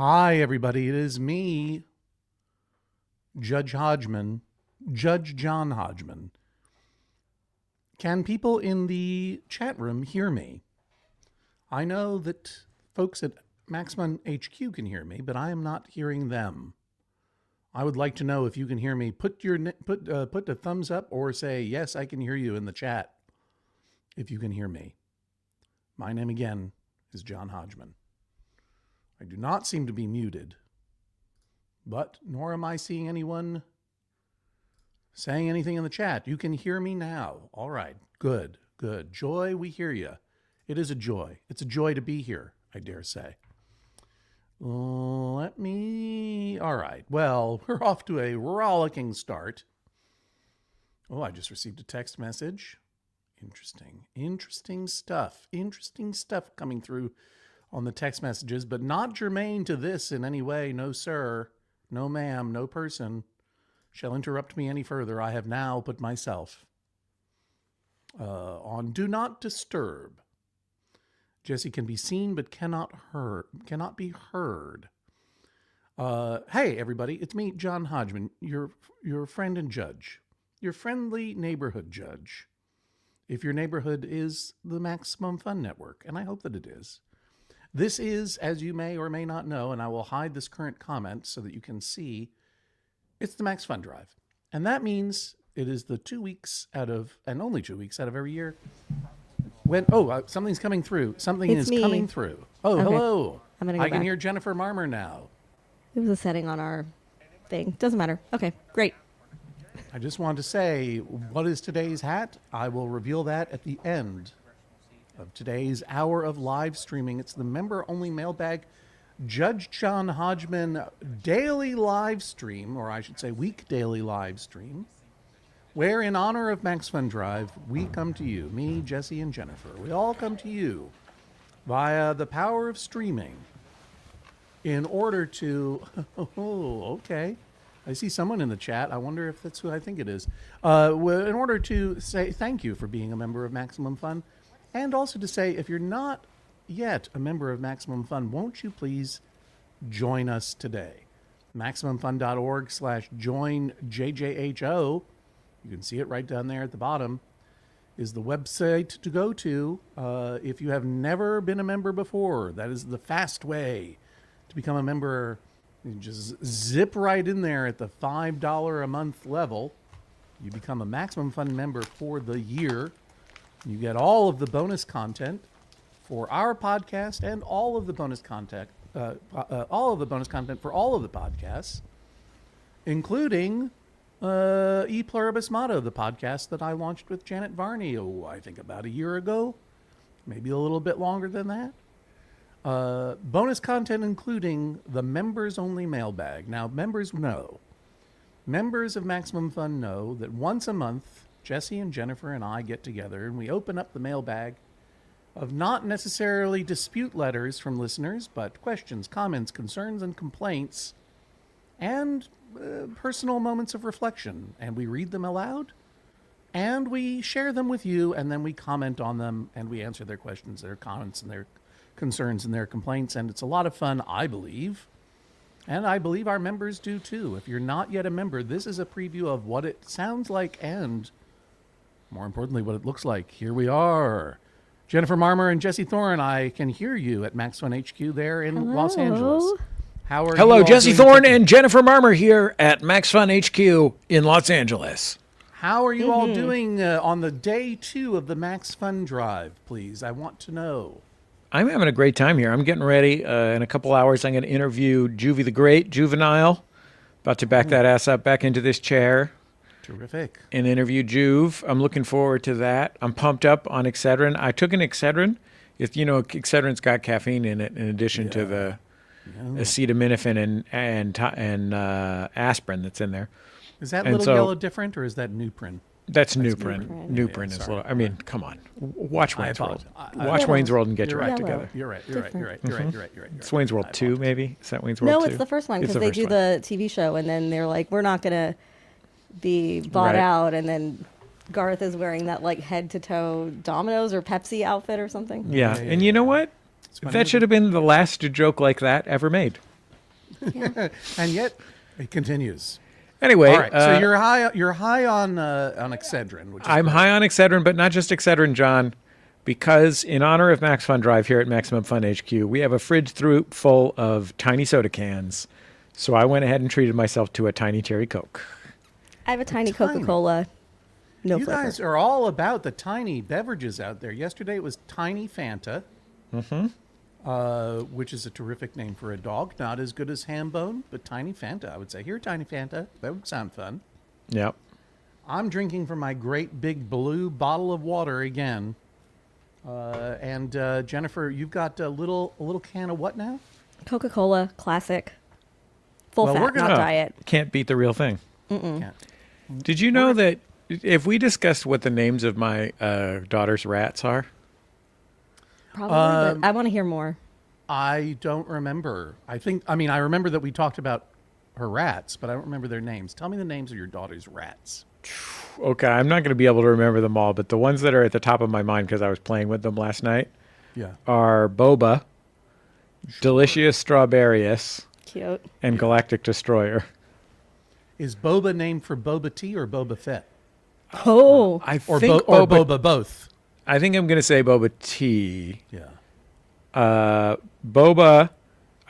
Hi, everybody. It is me, Judge Hodgman, Judge John Hodgman. Can people in the chat room hear me? I know that folks at MaxFun HQ can hear me, but I am not hearing them. I would like to know if you can hear me. Put a thumbs up or say, yes, I can hear you in the chat if you can hear me. My name again is John Hodgman. I do not seem to be muted, but nor am I seeing anyone saying anything in the chat. You can hear me now. All right, good, good. Joy, we hear you. It is a joy. It's a joy to be here, I dare say. All right, well, we're off to a rollicking start. Oh, I just received a text message. Interesting stuff coming through on the text messages, but not germane to this in any way. No, sir, no, ma'am, no person shall interrupt me any further. I have now put myself on Do Not Disturb. Jessie can be seen but cannot be heard. Hey, everybody, it's me, John Hodgman, your friend and judge, your friendly neighborhood judge. If your neighborhood is the Maximum Fun Network, and I hope that it is. This is, as you may or may not know, and I will hide this current comment so that you can see, it's the MaxFunDrive. And that means it is the 2 weeks out of, and only 2 weeks out of every year, when, something's coming through. Something is coming through. Oh, okay. Hello. I can hear Jennifer Marmer now. It was a setting on our thing. Doesn't matter. Okay, great. I just wanted to say, what is today's hat? I will reveal that at the end of today's hour of live streaming. It's the member-only mailbag Judge John Hodgman daily live stream, or I should say week daily live stream, where in honor of MaxFunDrive, we come to you, me, Jessie, and Jennifer. We all come to you via the power of streaming in order to, okay. I see someone in the chat. I wonder if that's who I think it is. In order to say thank you for being a member of Maximum Fun, and also to say, if you're not yet a member of Maximum Fun, won't you please join us today? MaximumFun.org/join-JJHO. You can see it right down there at the bottom, is the website to go to. If you have never been a member before, that is the fast way to become a member. You just zip right in there at the $5 a month level. You become a Maximum Fun member for the year. You get all of the bonus content for our podcast and all of the bonus content, for all of the podcasts, including E Pluribus Motto, the podcast that I launched with Janet Varney, I think about a year ago, maybe a little bit longer than that. Bonus content including the members-only mailbag. Now, members of Maximum Fun know that once a month, Jessie and Jennifer and I get together and we open up the mailbag of not necessarily dispute letters from listeners, but questions, comments, concerns, and complaints, and personal moments of reflection. And we read them aloud, and we share them with you, and then we comment on them, and we answer their questions, their comments, and their concerns and their complaints, and it's a lot of fun, I believe. And I believe our members do too. If you're not yet a member, this is a preview of what it sounds like and, more importantly, what it looks like. Here we are. Jennifer Marmer and Jessie Thorne, I can hear you at MaxFun HQ there in Los Angeles. How are you? Hello, Jessie Thorne and Jennifer Marmer here at MaxFun HQ in Los Angeles. How are you all doing on the day 2 of the MaxFunDrive, please? I want to know. I'm having a great time here. I'm getting ready. In a couple hours, I'm going to interview Juvie the Great, Juvenile. About to back that ass up back into this chair. Terrific. And interview Juve. I'm looking forward to that. I'm pumped up on Excedrin. I took an Excedrin. Excedrin's got caffeine in it in addition to the acetaminophen and aspirin that's in there. Is that Little Yellow different, or is that Nuprin? That's Nuprin. Nuprin is little. I mean, come on. Watch Wayne's World. Watch Wayne's World and get your act together. You're right. It's Wayne's World 2, maybe? Is that Wayne's World 2? No, it's the first one, because they do the TV show, and then they're like, we're not going to be bought out, and then Garth is wearing that like head-to-toe Domino's or Pepsi outfit or something. Yeah, and you know what? That should have been the last joke like that ever made. And yet it continues. Anyway, All right, so you're high on Excedrin, which is I'm great. high on Excedrin, but not just Excedrin, John, because in honor of MaxFunDrive here at Maximum Fun HQ, we have a fridge full of tiny soda cans. So I went ahead and treated myself to a tiny cherry Coke. I have a tiny Coca-Cola. No You flavor. guys are all about the tiny beverages out there. Yesterday it was Tiny Fanta, which is a terrific name for a dog. Not as good as Hambone, but Tiny Fanta, I would say. Here, Tiny Fanta. That would sound fun. Yep. I'm drinking from my great big blue bottle of water again. And Jennifer, you've got a little can of what now? Coca-Cola, classic. Full Well, fat, we're gonna- not diet. Can't beat the real thing. Can't. Did you know that if we discussed what the names of my daughter's rats are? Probably, but I want to hear more. I don't remember. I remember that we talked about her rats, but I don't remember their names. Tell me the names of your daughter's rats. Okay, I'm not going to be able to remember them all, but the ones that are at the top of my mind because I was playing with them last night Yeah. are Boba, Delicious Strawberries, Cute. and Galactic Destroyer. Is Boba named for Boba Tea or Boba Fett? Oh, I Or, think or Boba. Boba both? I think I'm going to say Boba Tea. Yeah. Boba.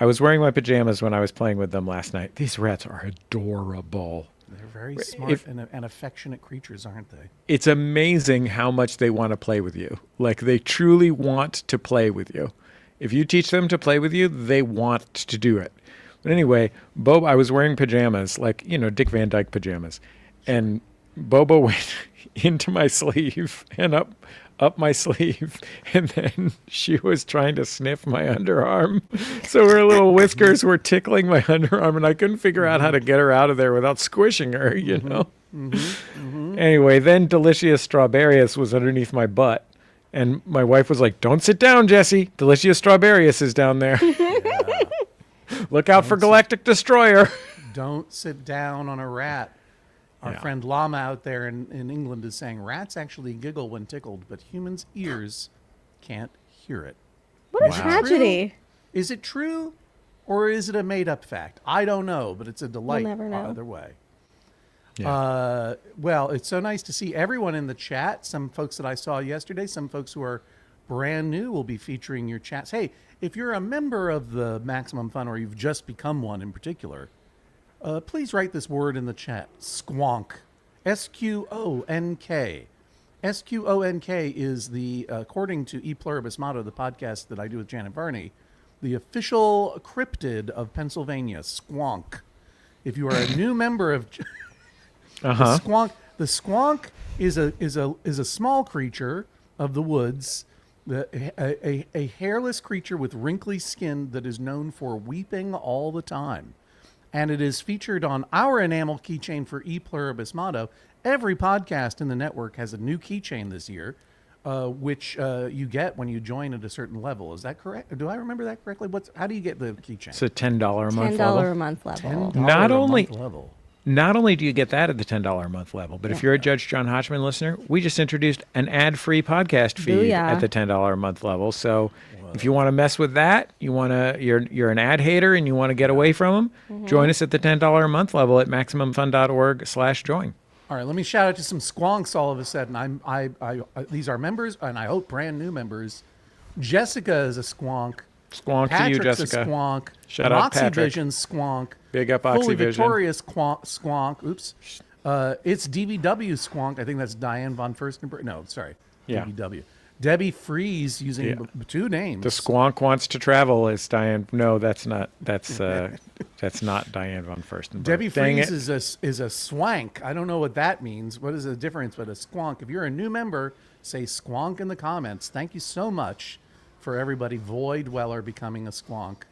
I was wearing my pajamas when I was playing with them last night. These rats are adorable. They're very smart and affectionate creatures, aren't they? It's amazing how much they want to play with you. Like, they truly want to play with you. If you teach them to play with you, they want to do it. But anyway, Boba, I was wearing pajamas, like, Dick Van Dyke pajamas. And Boba went into my sleeve and up my sleeve. And then she was trying to sniff my underarm. So her little whiskers were tickling my underarm, and I couldn't figure out how to get her out of there without squishing her, Anyway, then Delicious Strawberries was underneath my butt. And my wife was like, "Don't sit down, Jessie. Delicious Strawberries is down there. Look out for Galactic Destroyer." Don't sit down on a rat. Our friend Lama out there in England is saying rats actually giggle when tickled, but humans' ears can't hear it. what a tragedy. Is it true or is it a made-up fact? I don't know, but it's a delight never know. either way. Yeah. Well, it's so nice to see everyone in the chat. Some folks that I saw yesterday, some folks who are brand new will be featuring your chats. Hey, if you're a member of the Maximum Fun or you've just become one in particular, please write this word in the chat. Squonk. S-Q-O-N-K. S-Q-O-N-K is the, according to E Pluribus Motto, the podcast that I do with Janet Varney, the official cryptid of Pennsylvania, Squonk. If you are a new member of... The squonk is a small creature of the woods, a hairless creature with wrinkly skin that is known for weeping all the time. And it is featured on our enamel keychain for E Pluribus Motto. Every podcast in the network has a new keychain this year, which you get when you join at a certain level. Is that correct? Do I remember that correctly? How do you get the keychain? It's a $10 a month $10 level. a month level. $10 Not a only- month level. Not only do you get that at the $10 a month level, but if you're a Judge John Hodgman listener, we just introduced an ad-free podcast feed Booyah. at the $10 a month level. So if you want to mess with that, you're an ad hater and you want to get away from them, join us at the $10 a month level at MaximumFun.org/join. All right, let me shout out to some squonks all of a sudden. These are members, and I hope brand new members. Jessica is a squonk. Squonk to you, Patrick's Jessica. a squonk. Shout out, Patrick. Oxyvision squonk. Big up, Fully Oxyvision. Victorious squonk. Oops. It's DVW squonk. I think that's Diane von Furstenberg. No, sorry. Yeah. DVW. Debbie Freeze using two names. The Squonk wants to travel is Diane. No, that's not. That's not Diane von Furstenberg. Debbie Dang Freeze it. is a swank. I don't know what that means. What is the difference with a squonk? If you're a new member, say squonk in the comments. Thank you so much for everybody. Void Weller becoming a squonk.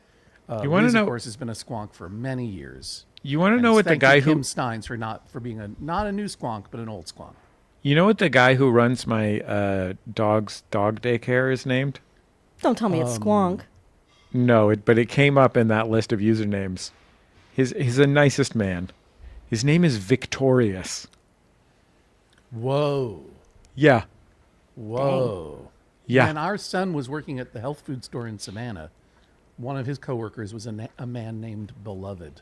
You want to Liz, know? of course, has been a squonk for many years. You want to And know what the thank you, guy Kim who? Steins for being not a new squonk but an old squonk. You know what the guy who runs my dog's dog daycare is named? Don't tell me it's Squonk. No, but it came up in that list of usernames. He's the nicest man. His name is Victorious. Whoa. Yeah. Whoa. Yeah. And our son was working at the health food store in Savannah one of his coworkers was a man named Beloved.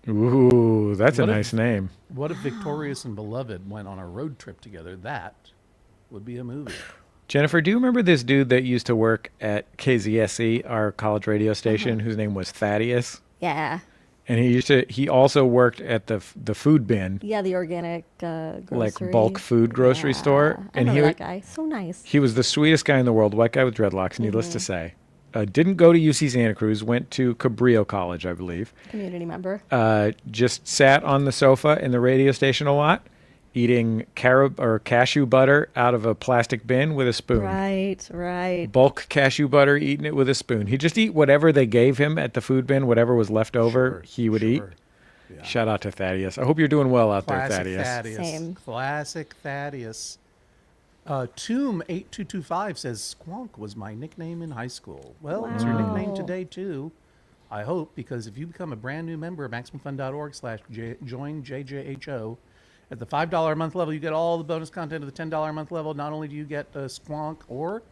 Ooh, that's a What if- nice name. What if Victorious and Beloved went on a road trip together? That would be a movie. Jennifer, do you remember this dude that used to work at KZSE, our college radio station, whose name was Thaddeus? Yeah. And he also worked at the food bin, Yeah, the organic grocery. like bulk food grocery store. I And remember that guy. So nice. he was the sweetest guy in the world, white guy with dreadlocks, needless to say. Didn't go to UC Santa Cruz, went to Cabrillo College, I believe. Community member. Just sat on the sofa in the radio station a lot, eating cashew butter out of a plastic bin with a spoon. Right. Bulk cashew butter, eating it with a spoon. He'd just eat whatever they gave him at the food bin, whatever was left over, he would eat. Yeah. Shout out to Thaddeus. I hope you're doing well out Classic there, Thaddeus. Same. Classic Thaddeus. Tomb8225 says, Squonk was my nickname in high school. Well, it's your nickname Wow. today, too. I hope, because if you become a brand new member of MaximumFun.org/join JJHO, at the $5 a month level, you get all the bonus content of the $10 a month level. Not only do you get Squonk or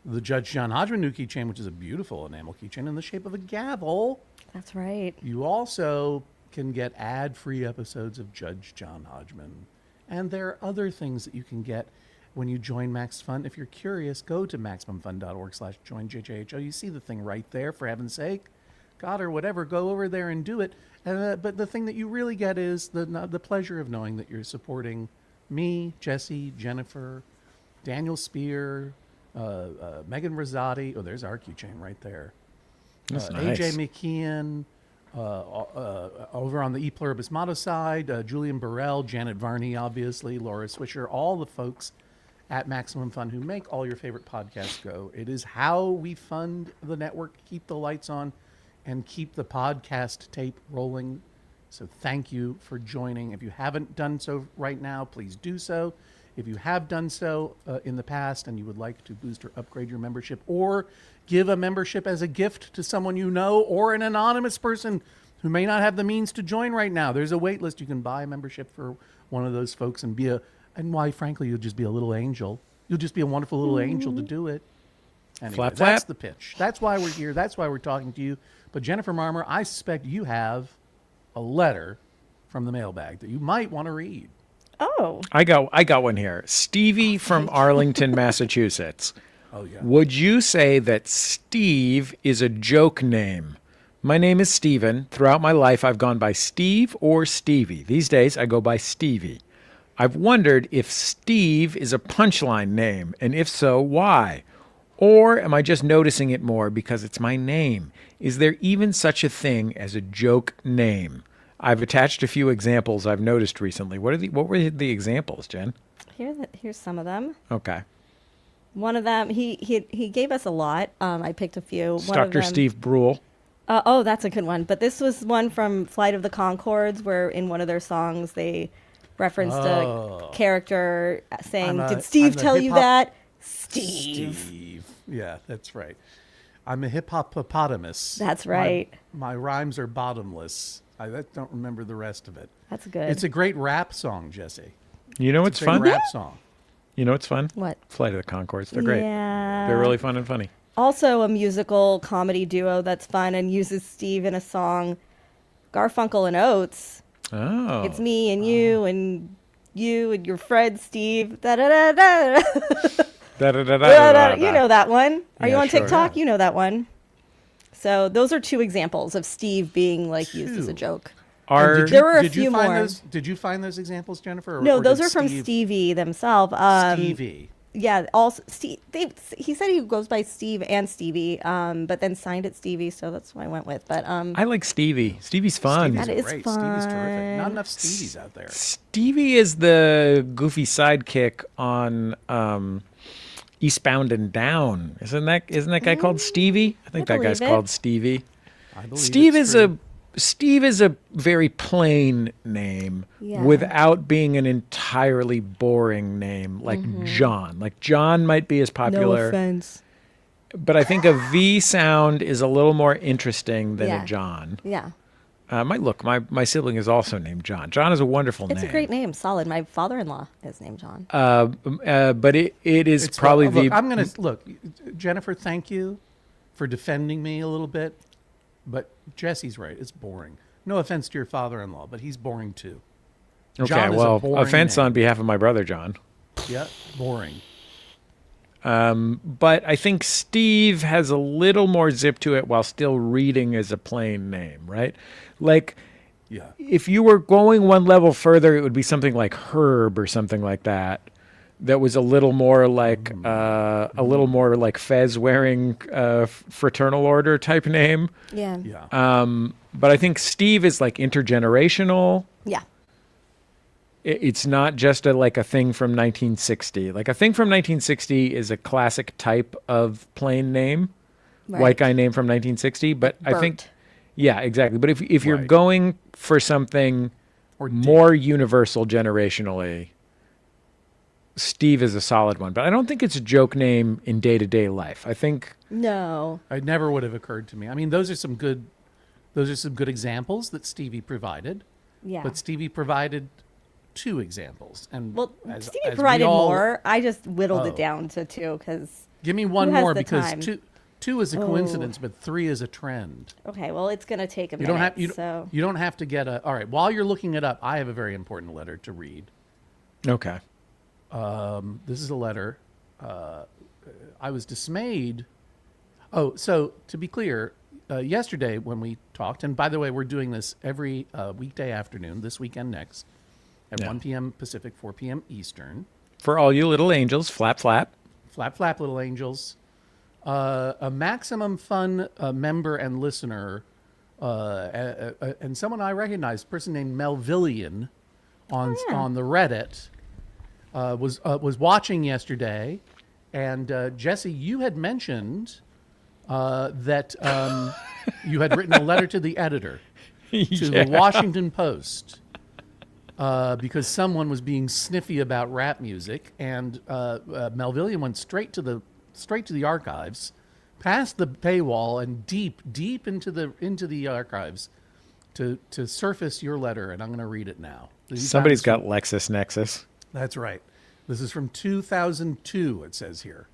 the Judge John Hodgman new keychain, which is a beautiful enamel keychain in the shape of a gavel, That's right. you also can get ad-free episodes of Judge John Hodgman. And there are other things that you can get when you join Max Fun. If you're curious, go to MaximumFun.org/join JJHO. You see the thing right there, for heaven's sake. God or whatever, go over there and do it. But the thing that you really get is the pleasure of knowing that you're supporting me, Jessie, Jennifer, Daniel Spear, Megan Rosati. Oh, there's our keychain right there. That's nice. AJ McKeon, over on the E Pluribus Motto side, Julian Burrell, Janet Varney, obviously, Laura Swisher, all the folks at Maximum Fun who make all your favorite podcasts go. It is how we fund the network, keep the lights on, and keep the podcast tape rolling. So thank you for joining. If you haven't done so right now, please do so. If you have done so in the past and you would like to boost or upgrade your membership, or give a membership as a gift to someone you know, or an anonymous person who may not have the means to join right now, there's a wait list. You can buy a membership for one of those folks and why, frankly, you'll just be a little angel. You'll just be a wonderful little angel to do it. Anyway, Flap, that's flap. the pitch. That's why we're here. That's why we're talking to you. But Jennifer Marmer, I suspect you have a letter from the mailbag that you might want to read. Oh. I got one here. Stevie from Arlington, Massachusetts. Oh, yeah. Would you say that Steve is a joke name? My name is Steven. Throughout my life, I've gone by Steve or Stevie. These days, I go by Stevie. I've wondered if Steve is a punchline name, and if so, why? Or am I just noticing it more because it's my name? Is there even such a thing as a joke name? I've attached a few examples I've noticed recently. What were the examples, Jen? Here's some of them. Okay. One of them, he gave us a lot. I picked a few. One of Dr. them- Steve Brule. Oh, that's a good one. But this was one from Flight of the Conchords, where in one of their songs they referenced a character saying, I'm "Did Steve the tell you hip-hop- that?" Steve. Steve. Yeah, that's right. I'm a hippopotamus. That's right. My rhymes are bottomless. I don't remember the rest of it. That's good. It's a great rap song, Jesse. You know what's It's a great fun? rap song. You know what's fun? What? Flight of the Conchords. They're great. Yeah. They're really fun and funny. Also a musical comedy duo that's fun and uses Steve in a song, Garfunkel and Oates. Oh. It's me and you and your friend Steve. Da da da da. Da-da-da-da-da-da. You know that one. Are you Yeah, on sure. TikTok? You know that one. So those are two examples of Steve being like used as a Two. joke. Are And There were a did you few find more. Did you find those examples, Jennifer? No, or those did are from Steve- Stevie themselves. Stevie. Yeah, also Steve. He said he goes by Steve and Stevie, but then signed it Stevie, so that's what I went with. But I like Stevie. Stevie's fun. Stevie's That is great. Stevie's terrific. Not fun. enough Stevies out there. Stevie is the goofy sidekick on Eastbound and Down. Isn't that guy called Stevie? I think that guy's believe it. called Stevie. I believe Steve it's is true. Steve is a very plain name Yeah. without being an entirely boring name like John. Like John might be as no popular, offense. but I think a V sound is a little more interesting than Yeah. a John. Yeah, My sibling is also named John. John is a wonderful it's name. a great name. Solid. My father-in-law is named John. But it is It's probably look, the I'm gonna look, Jennifer. Thank you. for defending me a little bit, but Jessie's right. It's boring. No offense to your father-in-law, but he's boring too. Okay, John is a well, boring offense name. on behalf of my brother, John. Yeah, boring. But I think Steve has a little more zip to it while still reading as a plain name, right? Like, Yeah. if you were going one level further, it would be something like Herb or something like that. That was a little more like fez wearing fraternal order type name. Yeah. Yeah. But I think Steve is like intergenerational. Yeah. It's not just like a thing from 1960. Like a thing from 1960 is a classic type of plain name, Right. white guy name from 1960. But I think, Bert. yeah, exactly. But if you're Right. going for something Or more universal generationally, Steve is a solid one. But I don't think it's a joke name in day-to-day life. I think No. It never would have occurred to me. I mean, those are some good examples that Stevie provided. Yeah. But Stevie provided 2 examples, and Well, as Stevie we provided all- more. I just whittled Oh. it down to 2 because. Give me one Who has more the because time? two is a coincidence, but 3 is a trend. Okay, well, it's gonna take a You minute. don't have so you don't have to get a. All right, while you're looking it up, I have a very important letter to read. okay. This is a letter. I was dismayed. Oh, so to be clear, yesterday when we talked, and by the way, we're doing this every weekday afternoon, this weekend next, at Yeah. 1 p.m. Pacific, 4 p.m. Eastern. For all you little angels, flap flap. Flap, flap, little angels. A Maximum Fun member and listener, and someone I recognize, a person named Melvillian on the Reddit, was watching yesterday, and Jessie, you had mentioned that you had written a letter to the editor, to the Washington Post, because someone was being sniffy about rap music, and Melvillian went straight to the archives, past the paywall, and deep into the archives to surface your letter, and I'm going to read it now. Somebody's got LexisNexis. That's right. This is from 2002, it says here.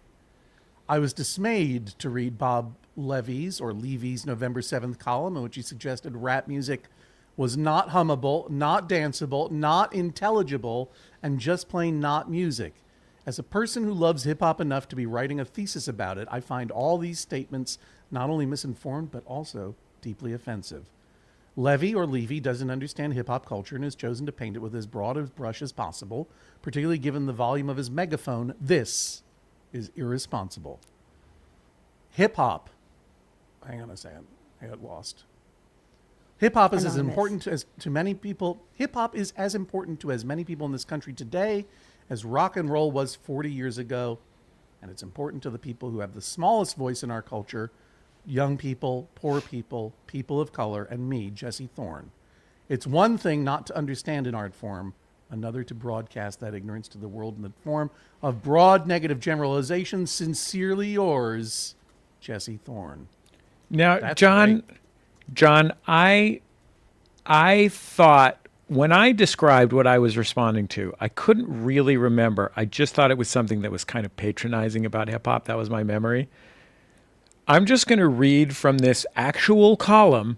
I was dismayed to read Bob Levy's November 7th column in which he suggested rap music was not hummable, not danceable, not intelligible, and just plain not music. As a person who loves hip-hop enough to be writing a thesis about it, I find all these statements not only misinformed, but also deeply offensive. Levy doesn't understand hip-hop culture and has chosen to paint it with as broad a brush as possible, particularly given the volume of his megaphone. This is irresponsible. Hip-hop. Hang on a second. I got lost. Hip-hop is as Anonymous. important to many people. Hip-hop is as important to as many people in this country today as rock and roll was 40 years ago. And it's important to the people who have the smallest voice in our culture, young people, poor people, people of color, and me, Jessie Thorne. It's one thing not to understand an art form, another to broadcast that ignorance to the world in the form of broad negative generalizations. Sincerely yours, Jessie Thorne. Now, That's John, I thought when I described what I was responding to, I couldn't really remember. I just thought it was something that was kind of patronizing about hip hop. That was my memory. I'm just going to read from this actual column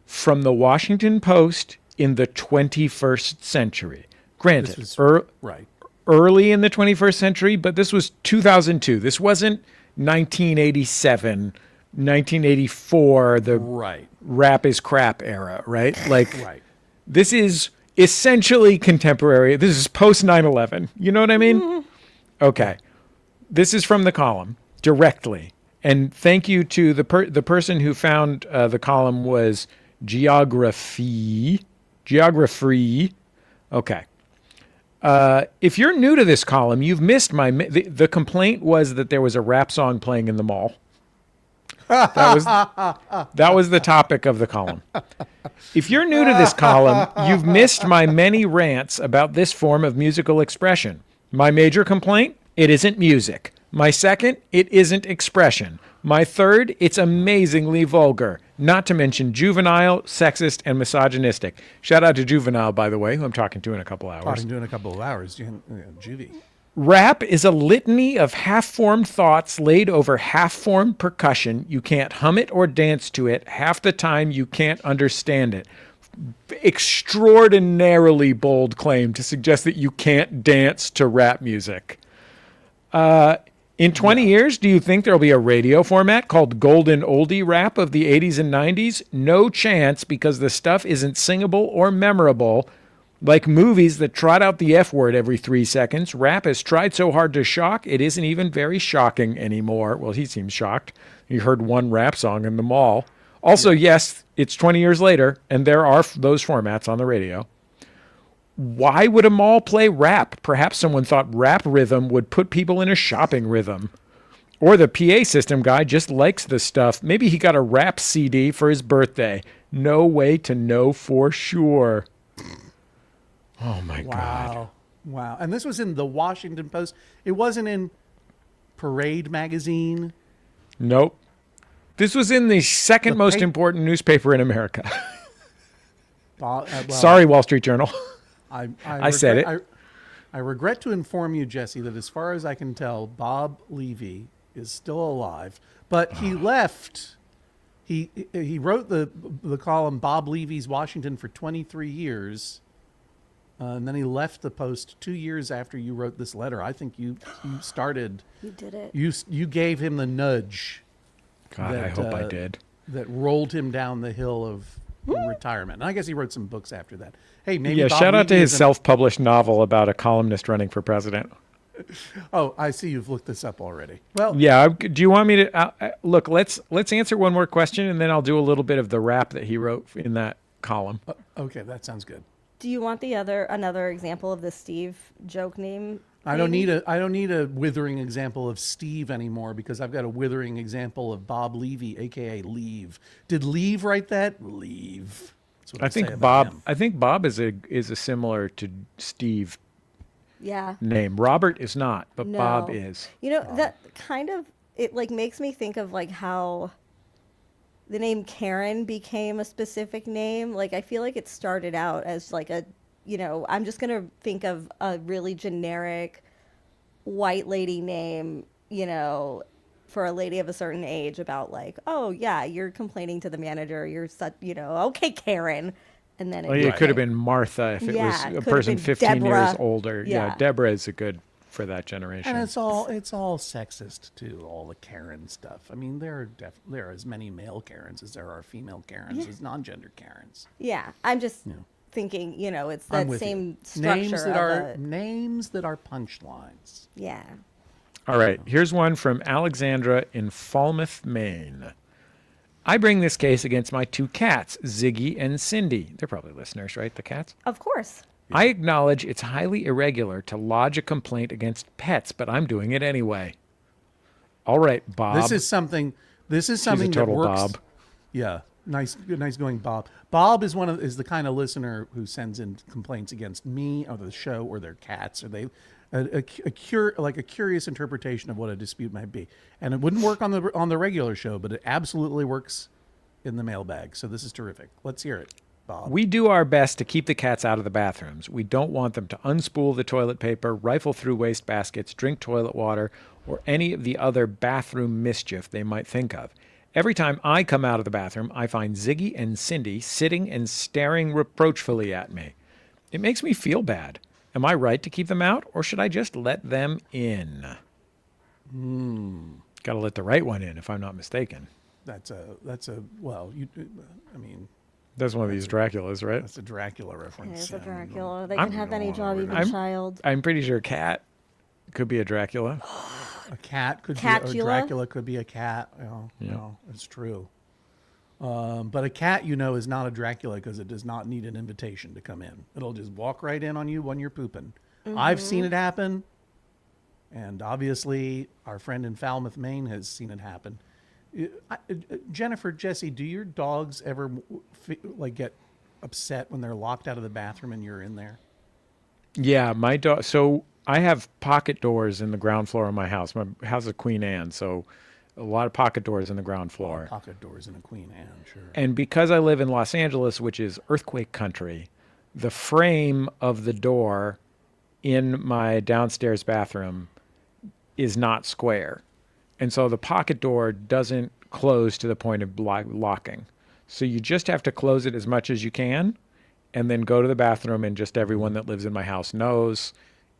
from the Washington Post in the 21st century. Granted, This right. early in the 21st century, but this was 2002. This wasn't 1987, 1984, the Right. rap is crap era, right? Like, Right. this is essentially contemporary. This is post 9/11. You know what I mean? Okay. This is from the column directly. And thank you to the person who found the column was Geography. Okay. If you're new to this column, you've missed the complaint was that there was a rap song playing in the mall. That was the topic of the column. If you're new to this column, you've missed my many rants about this form of musical expression. My major complaint, it isn't music. My second, it isn't expression. My third, it's amazingly vulgar, not to mention juvenile, sexist, and misogynistic. Shout out to Juvenile, by the way, who I'm talking to in a couple hours. Talking to in a couple of hours, Juvie. Rap is a litany of half-formed thoughts laid over half-formed percussion. You can't hum it or dance to it. Half the time, you can't understand it. Extraordinarily bold claim to suggest that you can't dance to rap music. In 20 years, do you think there'll be a radio format called Golden Oldie Rap of the 80s and 90s? No chance, because the stuff isn't singable or memorable. Like movies that trot out the F word every 3 seconds, rap has tried so hard to shock, it isn't even very shocking anymore. Well, he seems shocked. He heard one rap song in the mall. Also, yes, it's 20 years later, and there are those formats on the radio. Why would a mall play rap? Perhaps someone thought rap rhythm would put people in a shopping rhythm. Or the PA system guy just likes the stuff. Maybe he got a rap CD for his birthday. No way to know for sure. Oh, my God. Wow. And this was in the Washington Post. It wasn't in Parade magazine. Nope. This was in the second most important newspaper in America. Sorry, Wall Street Journal. I said it. I regret to inform you, Jessie, that as far as I can tell, Bob Levy is still alive. But he left. He wrote the column Bob Levy's Washington for 23 years. And then he left the Post 2 years after you wrote this letter. I think you started. You did it. You gave him the nudge. God, I hope I did. That rolled him down the hill of retirement. And I guess he wrote some books after that. Hey, maybe Bob shout out to Levy his self-published novel about a columnist running for president. Oh, I see you've looked this up already. Well, yeah. Do you want me to look? Let's answer one more question, and then I'll do a little bit of the rap that he wrote in that column. Okay, that sounds good. Do you want another example of the Steve joke name? I don't need a withering example of Steve anymore, because I've got a withering example of Bob Levy, aka Leave. Did Leave write that? Leave. That's what I say think about Bob. him. I think Bob is a similar to Steve Yeah. name. Robert is not, but No. Bob is. You know, that kind of, it like makes me think of like how the name Karen became a specific name. Like, I feel like it started out as like a, I'm just going to think of a really generic white lady name, for a lady of a certain age about like, oh yeah, you're complaining to the manager. You're such, okay, Karen. And then It could have been Martha if it was a person 15 Deborah. years older. Yeah, Deborah is a good for that generation. And it's all sexist too. All the Karen stuff. I mean, there are as many male Karens as there are female Karens as non-gender Karens. Yeah, I'm just thinking, it's I'm that with same you. structure Names that are punchlines. yeah. All right, here's one from Alexandra in Falmouth, Maine. I bring this case against my 2 cats, Ziggy and Cindy. They're probably listeners, right? The cats? Of course. I acknowledge it's highly irregular to lodge a complaint against pets, but I'm doing it anyway. All right, Bob. This is something She's a that total works. Bob. Yeah, nice going, Bob. Bob is is the kind of listener who sends in complaints against me or the show or their cats, or they a curious interpretation of what a dispute might be, and it wouldn't work on the regular show, but it absolutely works in the mailbag. So this is terrific. Let's hear it, Bob. We do our best to keep the cats out of the bathrooms. We don't want them to unspool the toilet paper, rifle through waste baskets, drink toilet water, or any of the other bathroom mischief they might think of. Every time I come out of the bathroom, I find Ziggy and Cindy sitting and staring reproachfully at me. It makes me feel bad. Am I right to keep them out, or should I just let them in? Got to let the right one in, if I'm not mistaken. That's one of these Draculas, right? That's a Dracula It reference. is a Dracula. They I'm- can have any job, even I'm- child. I'm pretty sure cat could be a Dracula. A cat could Catula? be a Dracula could be a cat. It's true. But a cat, is not a Dracula because it does not need an invitation to come in. It'll just walk right in on you when you're pooping. I've seen it happen. And obviously our friend in Falmouth, Maine has seen it happen. Jennifer, Jessie, do your dogs ever get upset when they're locked out of the bathroom and you're in there? Yeah, my dog. So I have pocket doors in the ground floor of my house. My house is Queen Anne, so a lot of pocket doors in the ground floor. Pocket doors in a Queen Anne, sure. And because I live in Los Angeles, which is earthquake country, the frame of the door in my downstairs bathroom is not square. And so the pocket door doesn't close to the point of locking. So you just have to close it as much as you can and then go to the bathroom, and just everyone that lives in my house knows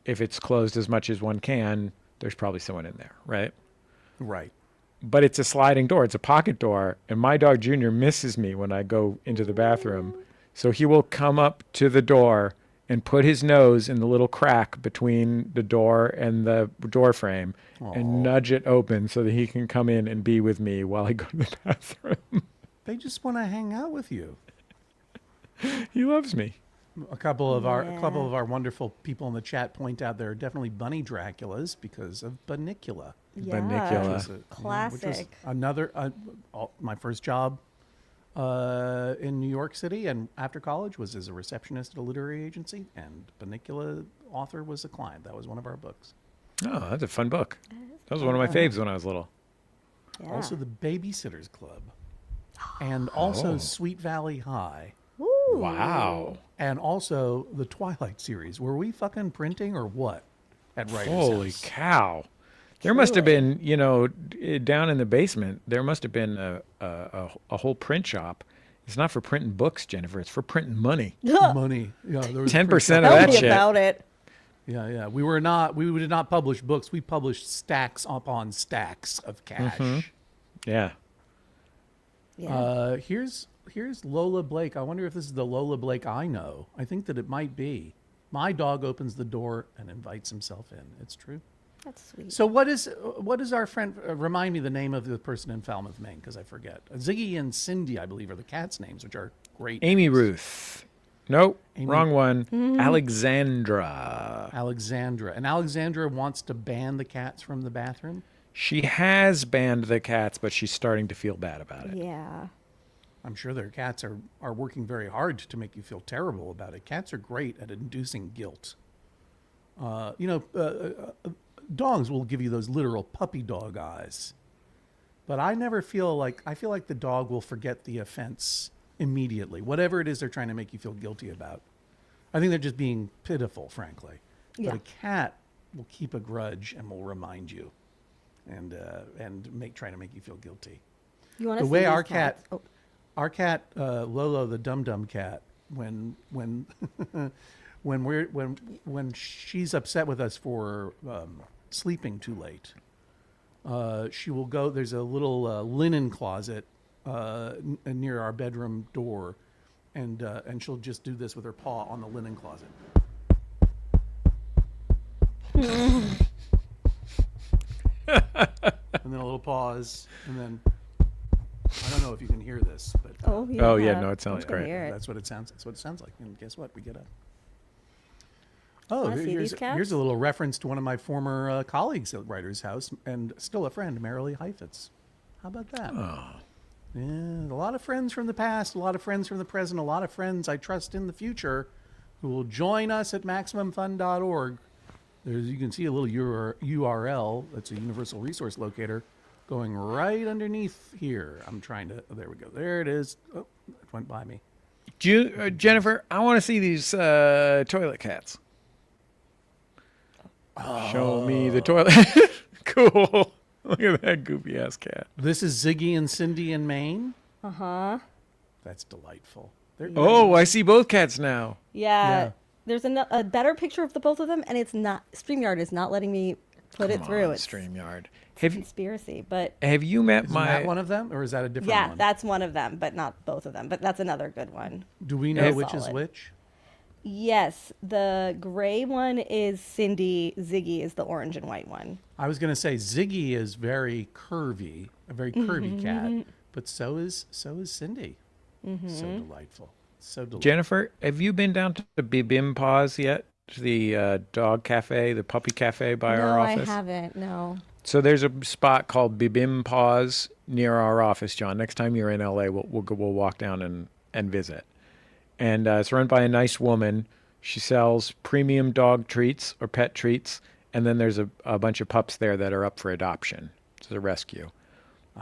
if it's closed as much as one can, there's probably someone in there, right? Right. But it's a sliding door. It's a pocket door. And my dog Junior misses me when I go into the bathroom. So he will come up to the door and put his nose in the little crack between the door and the door frame and nudge it open so that he can come in and be with me while I go to the bathroom. They just want to hang out with you. He loves me. A couple of our wonderful people in the chat point out there are definitely bunny Draculas because of Bunnicula. Yeah. Bunnicula. Classic. Which was another my first job in New York City and after college was as a receptionist at a literary agency, and Bunnicula author was a client. That was one of our books. Oh, that's a fun book. That was one of my faves when I was little. Yeah. Also the Babysitters Club, and also Sweet Valley High. Ooh. Wow. And also the Twilight series. Were we fucking printing or what at Writer's Holy House? cow. There must have been, down in the basement, there must have been a whole print shop. It's not for printing books, Jennifer. It's for printing money. Money. Yeah, there was 10% of Tell that me shit. about it. Yeah. We did not publish books. We published stacks upon stacks of cash. Yeah. Yeah. Here's Lola Blake. I wonder if this is the Lola Blake I know. I think that it might be. My dog opens the door and invites himself in. It's true. That's sweet. So what is our friend? Remind me the name of the person in Falmouth, Maine, because I forget. Ziggy and Cindy, I believe, are the cats' names, which are great. Amy names. Ruth. Nope. Wrong one. Alexandra. Alexandra. And Alexandra wants to ban the cats from the bathroom. She has banned the cats, but she's starting to feel bad about it. Yeah. I'm sure their cats are working very hard to make you feel terrible about it. Cats are great at inducing guilt. Dogs will give you those literal puppy dog eyes. But I feel like the dog will forget the offense immediately, whatever it is they're trying to make you feel guilty about. I think they're just being pitiful, frankly. Yeah. But a cat will keep a grudge and will remind you and try to make you feel guilty. You want The to way see our these cat, cats? Oh, our cat Lolo, the dum cat, when when she's upset with us for sleeping too late, she will go. There's a little linen closet near our bedroom door, and she'll just do this with her paw on the linen closet. And then a little pause, and then I don't know if you can hear this, but oh, yeah. Oh, yeah, no, it sounds I can great. hear it. that's what it sounds. That's what it sounds like. And guess what? We get a. Oh, Wanna see here's these cats? here's a little reference to one of my former colleagues at Writer's House and still a friend, Marilee Heifetz. How about that? Oh. Yeah, a lot of friends from the past, a lot of friends from the present, a lot of friends I trust in the future who will join us at MaximumFun.org. You can see a little URL. That's a universal resource locator going right underneath here. There we go. There it is. Oh, it went by me. Jennifer, I want to see these toilet cats. Show me the toilet. Cool. Look at that goofy ass cat. This is Ziggy and Cindy in Maine. Uh-huh. That's delightful. Oh, I see both cats now. Yeah. There's a better picture of the both of them, and it's not. StreamYard is not letting me put it through. It's StreamYard. conspiracy, but Have you met Isn't that one of them, or is that a different yeah, one? that's one of them, but not both of them. But that's another good one. Do we know Very which is solid. which? Yes, the gray one is Cindy. Ziggy is the orange and white one. I was going to say Ziggy is very curvy, a very curvy cat, but so is Cindy. So delightful. So delightful. Jennifer, have you been down to the Bibim Paws yet? To the dog cafe, the puppy cafe by No, our office? I haven't. No. So there's a spot called Bibim Paws near our office, John. Next time you're in LA, we'll walk down and visit. And it's run by a nice woman. She sells premium dog treats or pet treats. And then there's a bunch of pups there that are up for adoption. It's a rescue.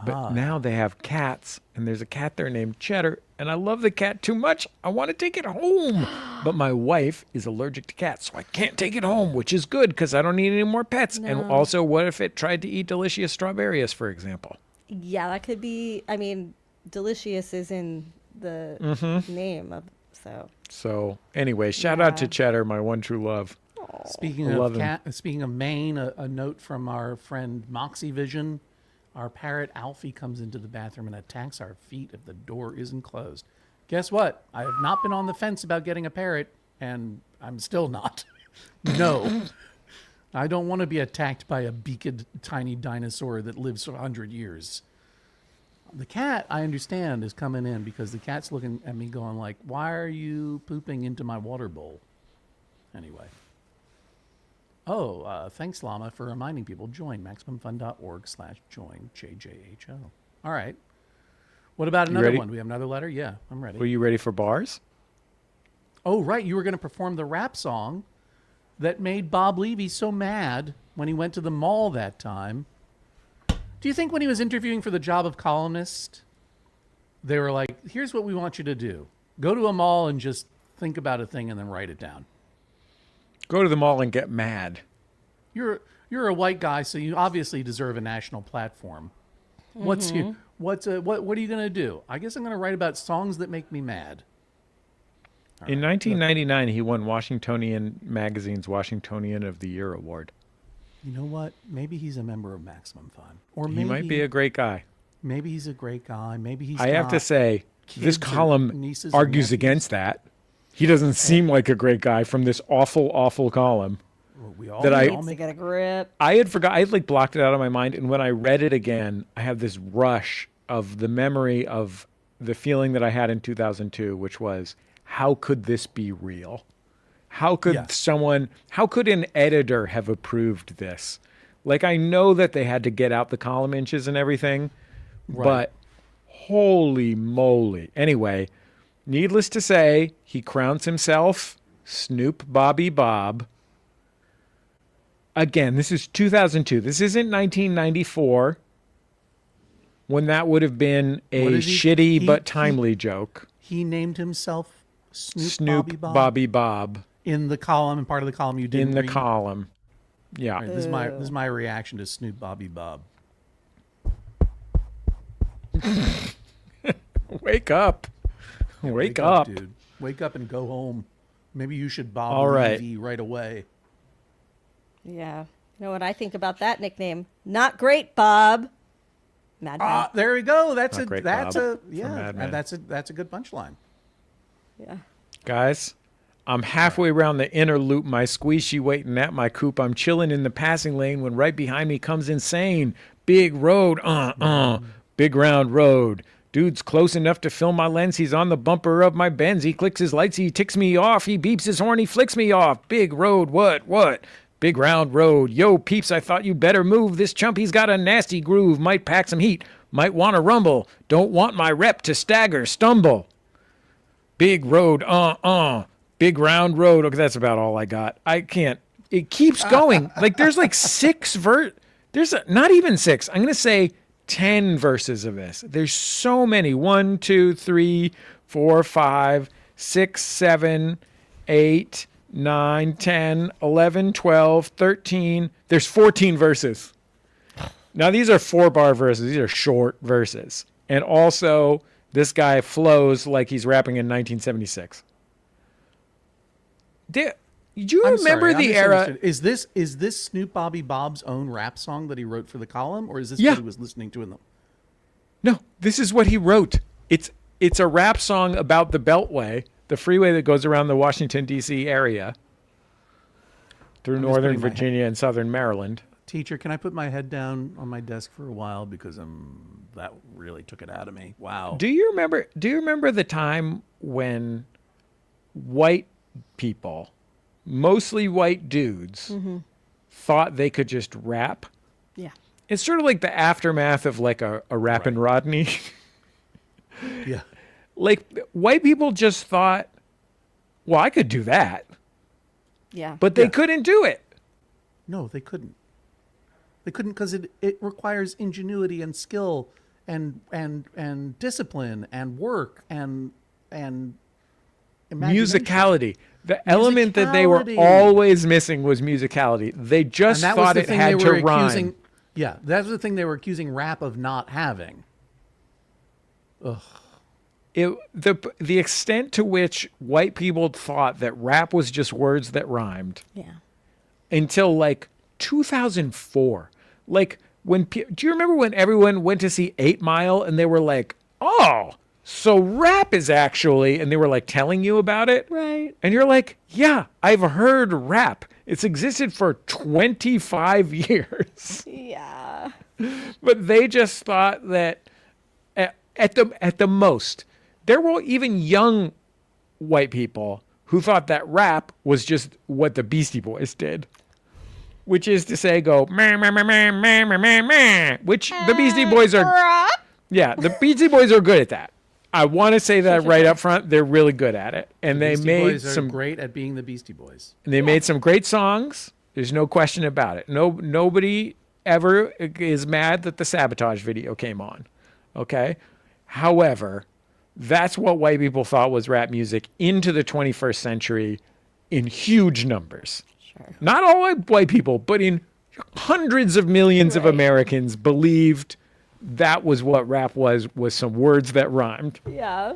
But now they have cats, and there's a cat there named Cheddar, and I love the cat too much. I want to take it home. But my wife is allergic to cats, so I can't take it home, which is good because I don't need any more pets. No. And also, what if it tried to eat Delicious Strawberries, for example? Yeah, that could be. I mean, delicious is in the name of So anyway, shout out to Cheddar, my one true love. Speaking of Maine, a note from our friend Moxie Vision. Our parrot Alfie comes into the bathroom and attacks our feet if the door isn't closed. Guess what? I have not been on the fence about getting a parrot, and I'm still not. No. I don't want to be attacked by a beaked tiny dinosaur that lives for 100 years. The cat, I understand, is coming in because the cat's looking at me going like, why are you pooping into my water bowl? Anyway. Thanks, Llama, for reminding people. Join MaximumFun.org/join JJHO. All right. What about another one? Do we have another letter? Yeah, I'm ready. Were you ready for bars? Oh, right. You were going to perform the rap song that made Bob Levy so mad when he went to the mall that time. Do you think when he was interviewing for the job of columnist, they were like, here's what we want you to do. Go to a mall and just think about a thing and then write it down. Go to the mall and get mad. You're a white guy, so you obviously deserve a national platform. What are you going to do? I guess I'm going to write about songs that make me mad. In 1999, he won Washingtonian Magazine's Washingtonian of the Year award. You know what? Maybe he's a member of Maximum Fun. Or maybe he might be a great guy. Maybe he's a great guy. Maybe he's I have to say, this column argues argues against that. He doesn't seem like a great guy from this awful, awful column. We all, that I needs to get a grip. I had like blocked it out of my mind, and when I read it again, I have this rush of the memory of the feeling that I had in 2002, which was, how could this be real? How could how could an editor have approved this? Like, I know that they had to get out the column inches and everything, but holy moly. Anyway, needless to say, he crowns himself Snoop Bobby Bob. Again, this is 2002. This isn't 1994, when that would have been a shitty but timely joke. He named himself Snoop Bobby Bob. In the column, and part of the column you didn't read. Column. Yeah. Right, this is my reaction to Snoop Bobby Bob. Wake up. Wake up, dude. Wake up and go home. Maybe you should Bob Levy right away. Yeah. You know what I think about that nickname? Not great, Bob. Madman. There we go. That's a good punchline. Yeah. Guys, I'm halfway around the inner loop, my squeezy waiting at my coop. I'm chilling in the passing lane when right behind me comes insane. Big road, big round road. Dude's close enough to film my lens. He's on the bumper of my Benz. He clicks his lights. He ticks me off. He beeps his horn. He flicks me off. Big road, what? Big round road. Yo, peeps, I thought you better move. This chumpy's got a nasty groove. Might pack some heat. Might want to rumble. Don't want my rep to stagger, stumble. Big road, Big round road. Okay, that's about all I got. I can't. It keeps going. Like, there's like not even 6. I'm going to say 10 verses of this. There's so many. 1, 2, 3, 4, 5, 6, 7, 8, 9, 10, 11, 12, 13. There's 14 verses. Now, these are 4-bar verses. These are short verses. And also, this guy flows like he's rapping in 1976. Do you remember the era? Is this Snoop Bobby Bob's own rap song that he wrote for the column, or is this what he was listening to in them? No, this is what he wrote. It's a rap song about the Beltway, the freeway that goes around the Washington, D.C. area through Northern Virginia and Southern Maryland. Teacher, can I put my head down on my desk for a while because that really took it out of me. Wow. Do you remember the time when white people, mostly white dudes, thought they could just rap? Yeah. It's sort of like the aftermath of like a Rappin' Rodney. Yeah. Like, white people just thought, well, I could do that. Yeah. But they couldn't do it. No, they couldn't. They couldn't because it requires ingenuity and skill and discipline and work and imagination. Musicality. The element that they were Musicality. always missing was musicality. They just And that was thought the it thing had they to were rhyme. accusing. Yeah, that's the thing they were accusing rap of not having. The extent to which white people thought that rap was just words that rhymed Yeah. until like 2004. Like do you remember when everyone went to see 8 Mile and they were like, "Oh, so rap is actually," and they were like telling you about it? Right. And you're like, "Yeah, I've heard rap. It's existed for 25 years." Yeah. But they just thought that at the most, there were even young white people who thought that rap was just what the Beastie Boys did, which is to say, go meh, meh, meh, meh, meh, meh, meh, meh, which the Beastie Boys are. Yeah, the Beastie Boys are good at that. I want to say that right up front. They're really good at it, and they Beastie made Boys are some great at being the Beastie Boys. And they made some great songs. There's no question about it. Nobody ever is mad that the Sabotage video came on. Okay? However, that's what white people thought was rap music into the 21st century in huge numbers. Sure. Not all white people, but in hundreds of millions of Right. Americans believed that was what rap was some words that rhymed. Yeah.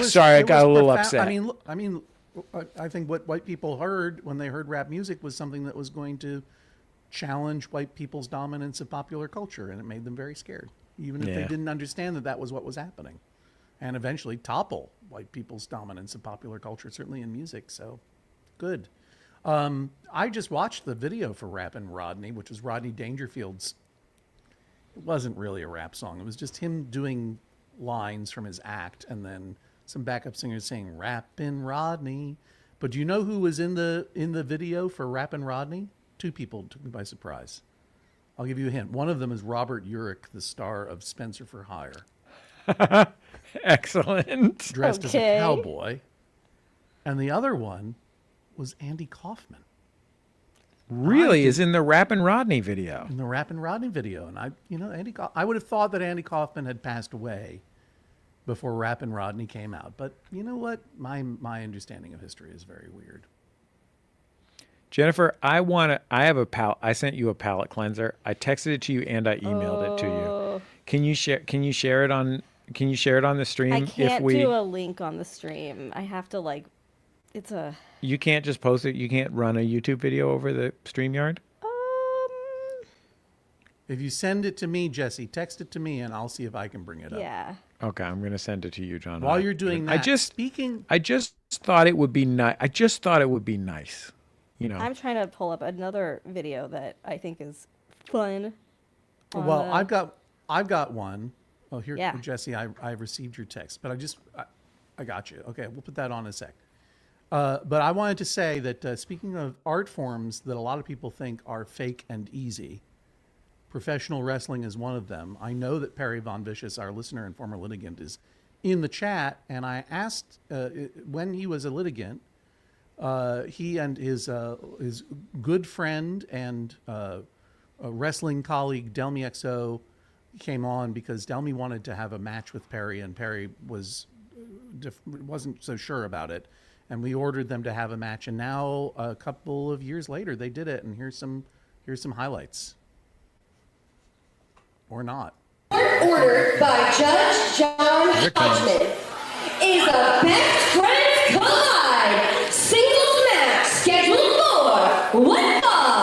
Sorry, I It got was a little profound. upset. I mean, I think what white people heard when they heard rap music was something that was going to challenge white people's dominance of popular culture, and it made them very scared, even if they Yeah. didn't understand that was what was happening, and eventually topple white people's dominance of popular culture, certainly in music. So, good. I just watched the video for Rappin' Rodney, which was Rodney Dangerfield's. It wasn't really a rap song. It was just him doing lines from his act, and then some backup singers saying "Rappin' Rodney." But do you know who was in the video for Rappin' Rodney? 2 people took me by surprise. I'll give you a hint. One of them is Robert Urich, the star of Spencer for Hire, Excellent. dressed as a Okay. cowboy, and the other one was Andy Kaufman Really is in the Rappin' Rodney video. in the Rappin' Rodney video. And I would have thought that Andy Kaufman had passed away before Rappin' Rodney came out. But you know what? My understanding of history is very weird. Jennifer, I have a palette. I sent you a palette cleanser. I texted it to you and I emailed it to you. Can you share it on the stream? I can't do a link on the stream. I have to You can't just post it. You can't run a YouTube video over the StreamYard? If you send it to me, Jessie, text it to me, and I'll see if I can bring it up. yeah. Okay, I'm going to send it to you, John. While you're doing that, I just thought it would be nice. You know. I'm trying to pull up another video that I think is fun. Well, I've got one. Oh, here, Yeah. Jessie, I received your text, but I got you. Okay, we'll put that on in a sec. But I wanted to say that speaking of art forms that a lot of people think are fake and easy, professional wrestling is one of them. I know that Perry Von Vicious, our listener and former litigant, is in the chat, and I asked when he was a litigant, he and his good friend and a wrestling colleague Delmy XO came on because Delmy wanted to have a match with Perry, and Perry wasn't so sure about it. And we ordered them to have a match, and now a couple of years later they did it. And here's some highlights, or not. Ordered by Judge John Hodgman is a best friends collide singles match scheduled for 1 fall.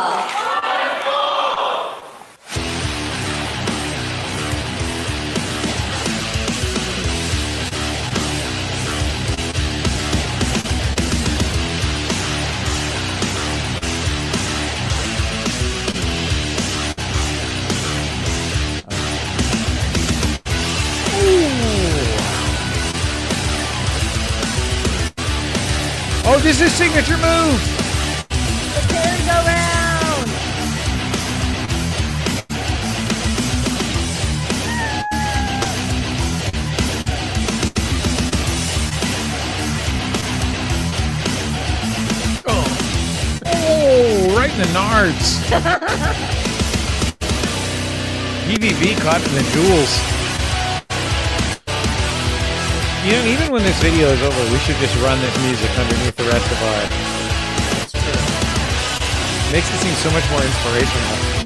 Oh, this is signature move. The merry-go-round! Oh, right in the nards. PVV caught in the jewels. You know, even when this video is over, we should just run this music underneath the rest of our... That's true. Makes it seem so much more inspirational.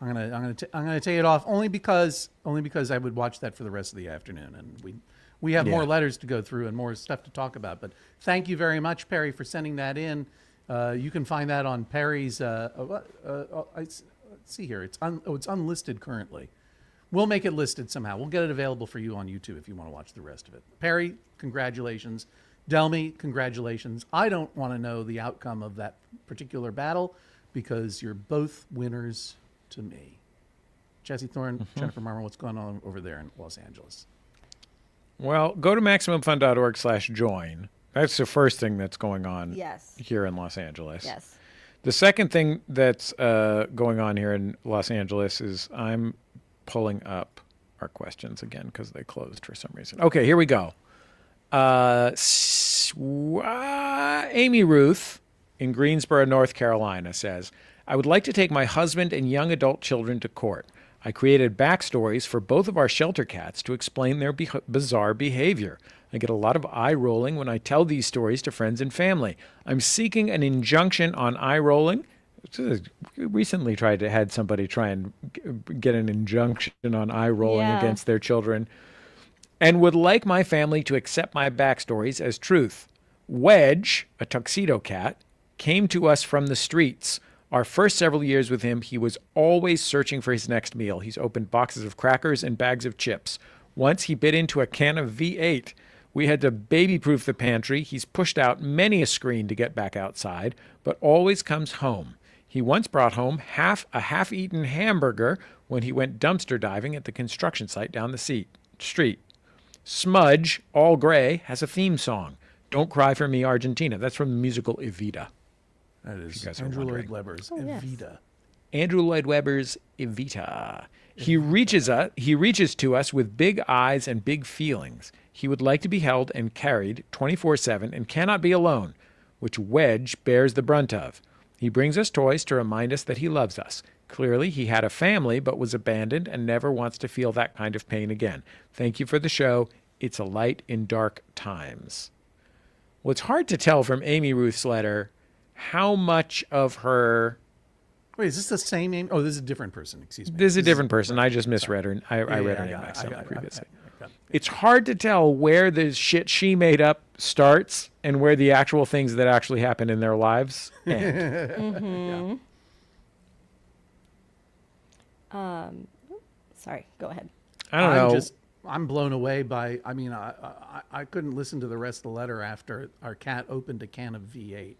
I'm gonna take it off only because I would watch that for the rest of the afternoon, and we have more letters to go through and more stuff to talk about. But thank you very much, Perry, for sending that in. You can find that on Perry's. Let's see here. It's unlisted currently. We'll make it listed somehow. We'll get it available for you on YouTube if you want to watch the rest of it. Perry, congratulations. Delmy, congratulations. I don't want to know the outcome of that particular battle because you're both winners to me. Jessie Thorne, Jennifer Marmor, what's going on over there in Los Angeles? Well, go to MaximumFun.org/join. That's the first thing that's going on here in Los Angeles. Yes. The second thing that's going on here in Los Angeles is I'm pulling up our questions again because they closed for some reason. Okay, here we go. Amy Ruth in Greensboro, North Carolina says, I would like to take my husband and young adult children to court. I created backstories for both of our shelter cats to explain their bizarre behavior. I get a lot of eye rolling when I tell these stories to friends and family. I'm seeking an injunction on eye rolling. We recently had somebody try and get an injunction on eye rolling against their children, and would like my family to accept my backstories as truth. Wedge, a tuxedo cat, came to us from the streets. Our first several years with him, he was always searching for his next meal. He's opened boxes of crackers and bags of chips. Once he bit into a can of V8. We had to baby-proof the pantry. He's pushed out many a screen to get back outside, but always comes home. He once brought home a half-eaten hamburger when he went dumpster diving at the construction site down the street. Smudge, all gray, has a theme song. Don't Cry for Me, Argentina. That's from the musical Evita. That is Andrew Lloyd Webber's Evita. Andrew Lloyd Webber's Evita. He reaches to us with big eyes and big feelings. He would like to be held and carried 24/7 and cannot be alone, which Wedge bears the brunt of. He brings us toys to remind us that he loves us. Clearly, he had a family but was abandoned and never wants to feel that kind of pain again. Thank you for the show. It's a light in dark times. Well, it's hard to tell from Amy Ruth's letter how much of her... Wait, is this the same Amy? Oh, this is a different person. Excuse me. This is a different person. I just misread her. I read her name accidentally previously. It's hard to tell where the shit she made up starts and where the actual things that actually happen in their lives end. Sorry, go ahead. I don't know. I'm blown away by, I mean, I couldn't listen to the rest of the letter after our cat opened a can of V8.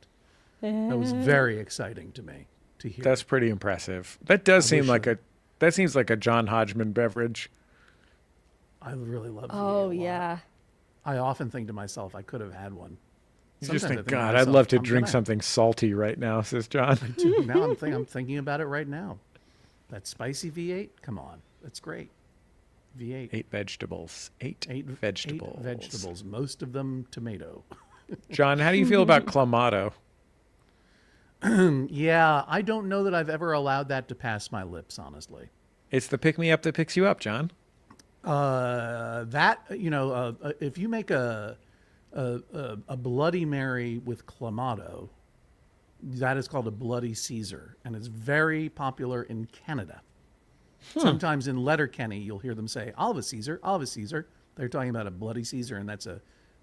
That was very exciting to me to hear. That's pretty impressive. That does seem like that seems like a John Hodgman beverage. I really love V8 Oh, a lot. yeah. I often think to myself, I could have had one. You just Sometimes I think, to God, myself, I'd love to I'm drink gonna- something salty right now, says John. Dude, now I'm thinking about it right now. That spicy V8, come on, that's great. V8. 8 vegetables. Eight vegetables. 8 vegetables, most of them tomato. John, how do you feel about Clamato? Yeah, I don't know that I've ever allowed that to pass my lips, honestly. It's the pick-me-up that picks you up, John. If you make a Bloody Mary with Clamato, that is called a Bloody Caesar, and it's very popular in Canada. Sometimes in Letterkenny, you'll hear them say, I'll have a Caesar, I'll have a Caesar. They're talking about a Bloody Caesar, and that's a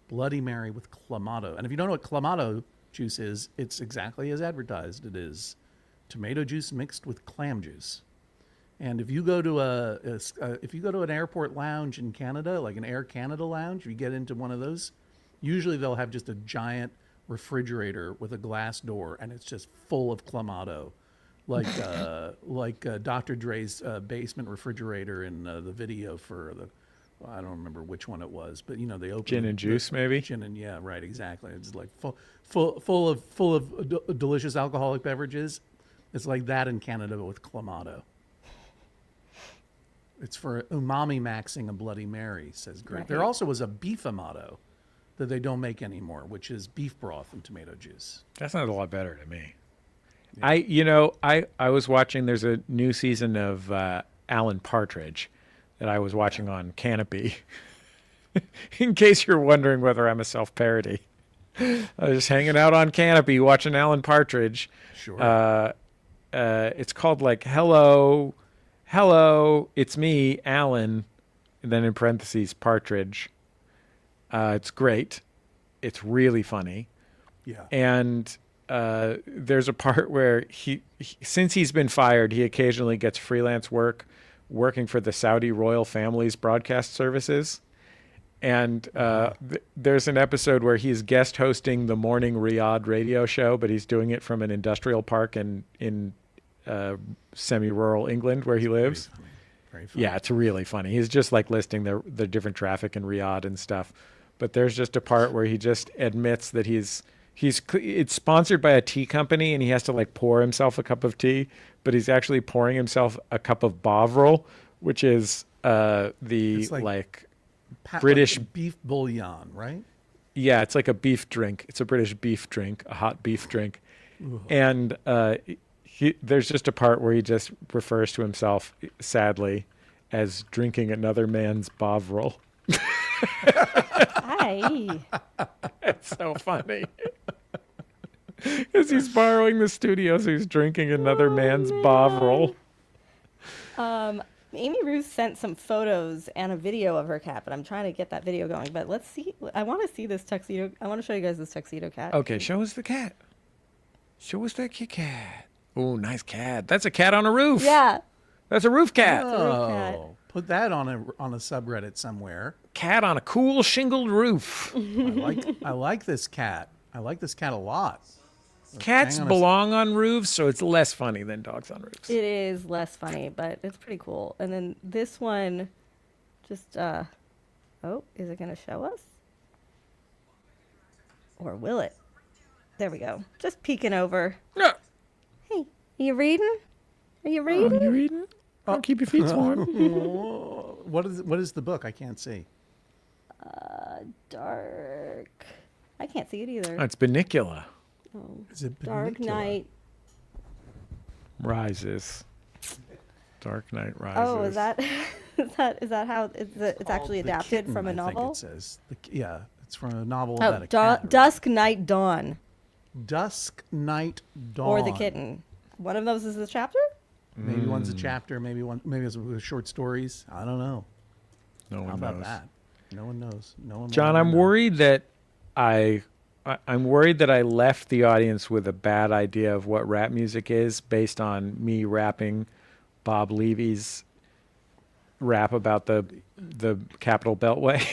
Bloody Mary with Clamato. And if you don't know what Clamato juice is, it's exactly as advertised. It is tomato juice mixed with clam juice. And if you go to an airport lounge in Canada, like an Air Canada lounge, you get into one of those, usually they'll have just a giant refrigerator with a glass door, and it's just full of Clamato, like Dr. Dre's basement refrigerator in the video for I don't remember which one it was, but they open Gin and juice, maybe. Gin and yeah, right, exactly. It's like full of delicious alcoholic beverages. It's like that in Canada with Clamato. It's for umami maxing a Bloody Mary, says Greg. Right. There also was a beef amato that they don't make anymore, which is beef broth and tomato juice. That sounds a lot better to me. Yeah. I was watching, there's a new season of Alan Partridge that I was watching on Canopy. In case you're wondering whether I'm a self-parody. I was just hanging out on Canopy watching Alan Partridge. Sure. It's called like Hello, it's me, Alan, and then in parentheses, Partridge. It's great. It's really funny. Yeah. And there's a part where since he's been fired, he occasionally gets freelance work working for the Saudi royal family's broadcast services. And there's an episode where he's guest hosting the morning Riyadh radio show, but he's doing it from an industrial park in semi-rural England where he lives. Very funny. Yeah, it's really funny. He's just like listing the different traffic in Riyadh and stuff. But there's just a part where he just admits that it's sponsored by a tea company and he has to like pour himself a cup of tea, but he's actually pouring himself a cup of Bovril, which is It's like Pat, British like beef bouillon, right? yeah, it's like a beef drink. It's a British beef drink, a hot beef drink. Ooh. And there's just a part where he just refers to himself, sadly, as drinking another man's Bovril. Hi. It's so funny. Because he's borrowing the studio, so he's drinking another man's Bovril. Amy Ruth sent some photos and a video of her cat, but I'm trying to get that video going. But let's see. I want to see this tuxedo. I want to show you guys this tuxedo cat. Okay, show us the cat. Show us that cat. Oh, nice cat. That's a cat on a roof. Yeah. That's a roof cat. cat. Put that on a subreddit somewhere. Cat on a cool shingled roof. I like this cat. I like this cat a lot. Cats Hang on a belong on roofs, so it's less funny than dogs on roofs. It is less funny, but it's pretty cool. And then this one, just, oh, is it going to show us? Or will it? There we go. Just peeking over. No. Hey, you reading? Are you reading? Are you reading? I'll keep your feet warm. What is the book? I can't see. Dark. I can't see it either. It's Benicula. Is it Dark Benicula? Knight. Rises. Dark Knight Rises. Oh, is that how it's actually The adapted Kitten, from a I think novel? it says. Yeah, it's from a novel Oh, about a cat. Dusk Night Dawn. Dusk Night Dawn. Or The Kitten. One of those is the chapter? Maybe one's a chapter. Maybe it's with short stories. I don't know. No one How about knows. that? No one knows. No one. John, will I'm ever know. worried that I'm worried that I left the audience with a bad idea of what rap music is based on me rapping Bob Levy's rap about the Capitol Beltway.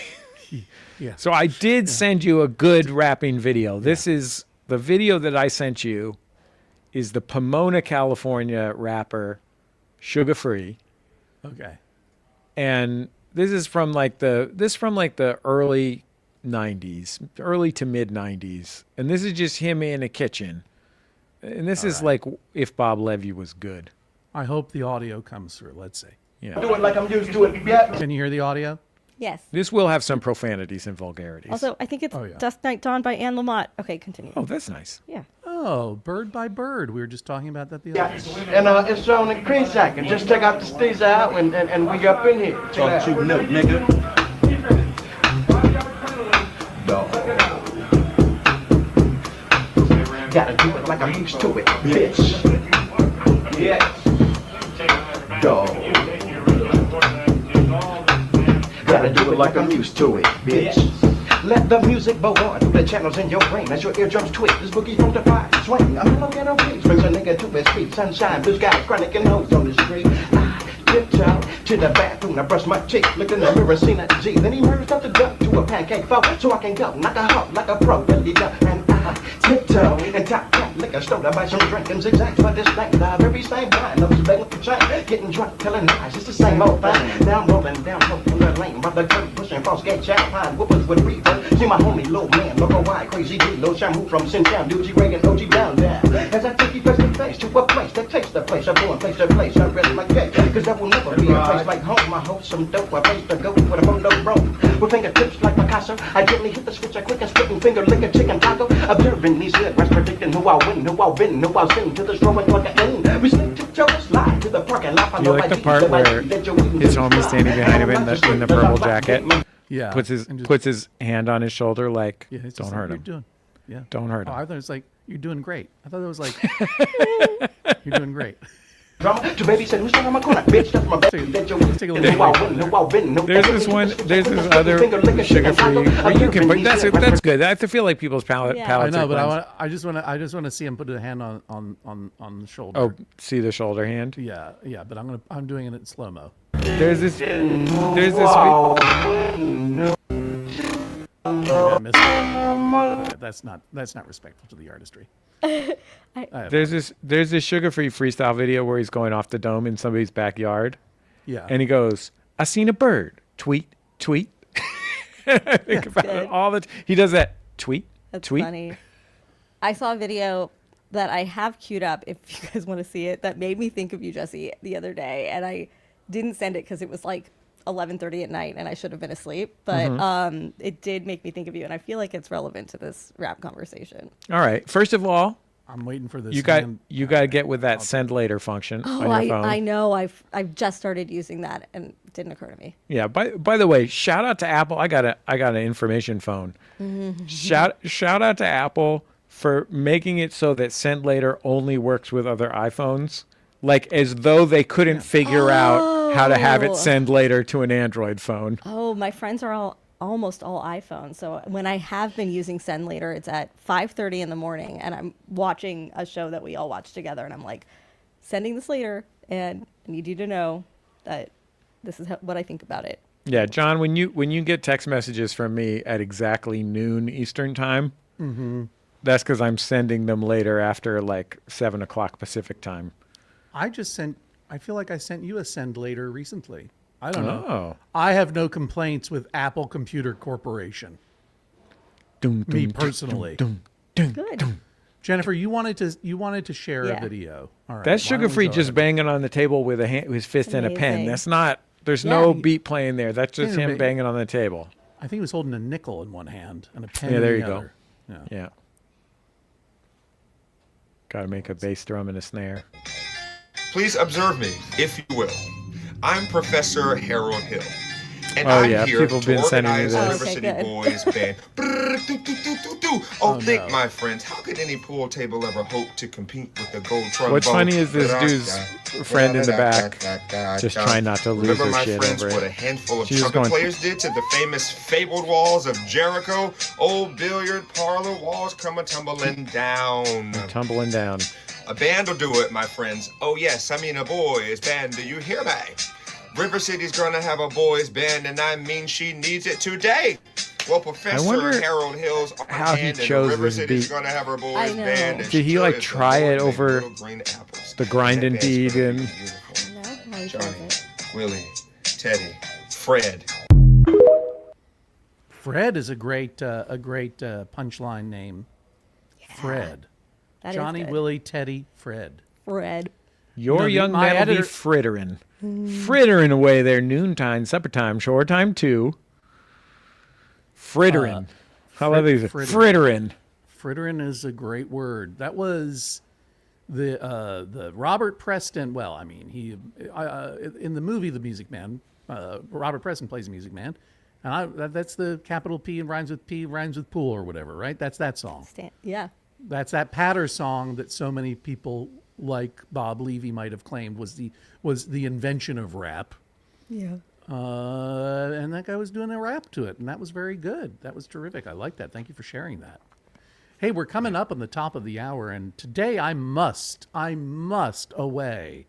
Yeah. So I did send you a good rapping video. This is the video that I sent you is the Pomona, California rapper Sugar Free. Okay. And this is from like the early 90s, early to mid 90s. And this is just him in a kitchen. And this is like if Bob Levy was good. I hope the audio comes through. Let's see. Yeah. Do it like I'm used to it. Yeah. Can you hear the audio? Yes. This will have some profanities and vulgarities. Also, I think it's Oh, yeah. Dusk Night Dawn by Anne Lamott. Okay, continue. Oh, that's nice. Yeah. Oh, Bird by Bird. We were just talking about that the Yeah, other day. and it's on the cream sack, and just take out the steez out, and we up in here. Talk to milk, nigga. Dog. Gotta do it like I'm used to it, bitch. Yes. Dog. Gotta do it like I'm used to it, bitch. Let the music bow on through the channels in your brain as your eardrums twitch. This boogie's from the fire swing. I'm looking at please. Brings a nigga to his feet. Sunshine, blue skies, chronic and hoes on the street. I tiptoe to the bathroom. I brush my teeth. Look in the mirror, seen a G. Then he merged up the duck to a pancake foe. So I can go knock a hoe like a pro. Really duck. And I tiptoe and top cat. Liquor store to buy some drink and zigzags for this thing. The very same blind. I was begging for change. Getting drunk, telling lies. It's the same old thing. Down rolling down from the lane. By the curb, pushing cross gate, child pine. Whoopers with reverb. See my homie, little man, look wide, crazy D, Lil Shamu from Sintown, Doogie Reagan, OG down there. As I take you face to face to a place that takes the place, I'm going place to place, I'm ready like cake. Cause there will never be a place like home. I hope some dope, a place to go with a photo roam. With fingertips like Picasso, I gently hit the switch, I quick and spitting finger, lick a chicken taco. Observing these lyrics, predicting who I'll win, who I'll win, who I'll sing to the throwing like a end. We slip tiptoe slide to the parking lot. Do you like the part where his homie's standing behind him in the purple jacket? Yeah. Puts his hand on his shoulder like, Yeah, it's don't just hurt like, him. You're doing, yeah. Don't hurt Oh, him. I thought it was like, you're doing great. I thought it was like, you're doing great. Drama to baby said, who's on my corner? Bitch, that's my baby. Let your Take a little who I'll win, who I'll win. There's this other sugar-free where you can, but that's good. I feel like people's palates I know, are but cleansed. I just want to see him put a hand on the shoulder. Oh, see the shoulder hand? Yeah, but I'm doing it in slow mo. There's this That's not respectful to the artistry. there's this sugar-free freestyle video where he's going off the dome in somebody's backyard. Yeah. And he goes, I seen a bird. Tweet, tweet. I think about it all the time. He does that. Tweet, That's tweet. funny. I saw a video that I have queued up if you guys want to see it that made me think of you, Jessie, the other day. And I didn't send it because it was like 11:30 at night and I should have been asleep. But it did make me think of you. And I feel like it's relevant to this rap conversation. All right. First of all, I'm waiting for this. you got to get with that send later function on your phone. I know. I've just started using that and it didn't occur to me. Yeah. By the way, shout out to Apple. I got an information phone. Shout out to Apple for making it so that send later only works with other iPhones, like as though they couldn't figure out how to have it send later to an Android phone. Oh, my friends are almost all iPhones. So when I have been using Send Later, it's at 5:30 in the morning and I'm watching a show that we all watch together and I'm like, sending this later and I need you to know that this is what I think about it. Yeah, John, when you get text messages from me at exactly noon Eastern time, that's because I'm sending them later after like 7 o'clock Pacific time. I feel like I sent you a send later recently. I don't know. Oh. I have no complaints with Apple Computer Corporation. Me personally. Good. Jennifer, you wanted to share a Yeah. video. All right. That's why don't we sugar-free go just ahead? banging on the table with his fist and a pen. Amazing. That's not, there's Yeah. no beat playing there. That's just Yeah, him but- banging on the table. I think he was holding a nickel in one hand and a pen Yeah, in there the you go. other. Yeah. Yeah. Got to make a bass drum and a snare. Please observe me, if you will. I'm Professor Harold Hill. And Oh, I'm yeah, here people to been sending me organize this. the Oh, River okay, City good. Boys band. Oh, Think, no. my friends, how could any pool table ever hope to compete with the gold trombone? What's funny is this dude's friend in the back just trying not to lose Remember, her my shit friends, over what it. a handful of She's just trumpet going- players did to the famous fabled walls of Jericho? Old billiard parlor walls come a-tumbling down. Tumbling down. A band will do it, my friends. Oh yes, I mean a boys band. Do you hear me? River City's gonna have a boys band, and I mean she needs it today. Well, Professor wonder Harold Hill's on how he hand, and chose River this City's beat. gonna have her boys I know. band. And Did he, sure like, as the try Lord it made over little green apples. the grinding That band's beat gonna and- be beautiful. No, how he does Johnny, it. Willie, Teddy, Fred. Fred is a great punchline name. Fred. That is Johnny, good. Willie, Teddy, Fred. Fred. Your know, young my man will be editor- frittering. Frittering away there, noontime, supper time, shore time too. Frittering. I love these. Frittering. Frittering is a great word. That was the Robert Preston. Well, I mean, he in the movie The Music Man. Robert Preston plays the Music Man, and that's the capital P and rhymes with pool or whatever, right? That's that song. Yeah. That's that patter song that so many people like Bob Levy might have claimed was the invention of rap. Yeah. And that guy was doing a rap to it, and that was very good. That was terrific. I like that. Thank you for sharing that. Hey, we're coming up on the top of the hour, and today I must away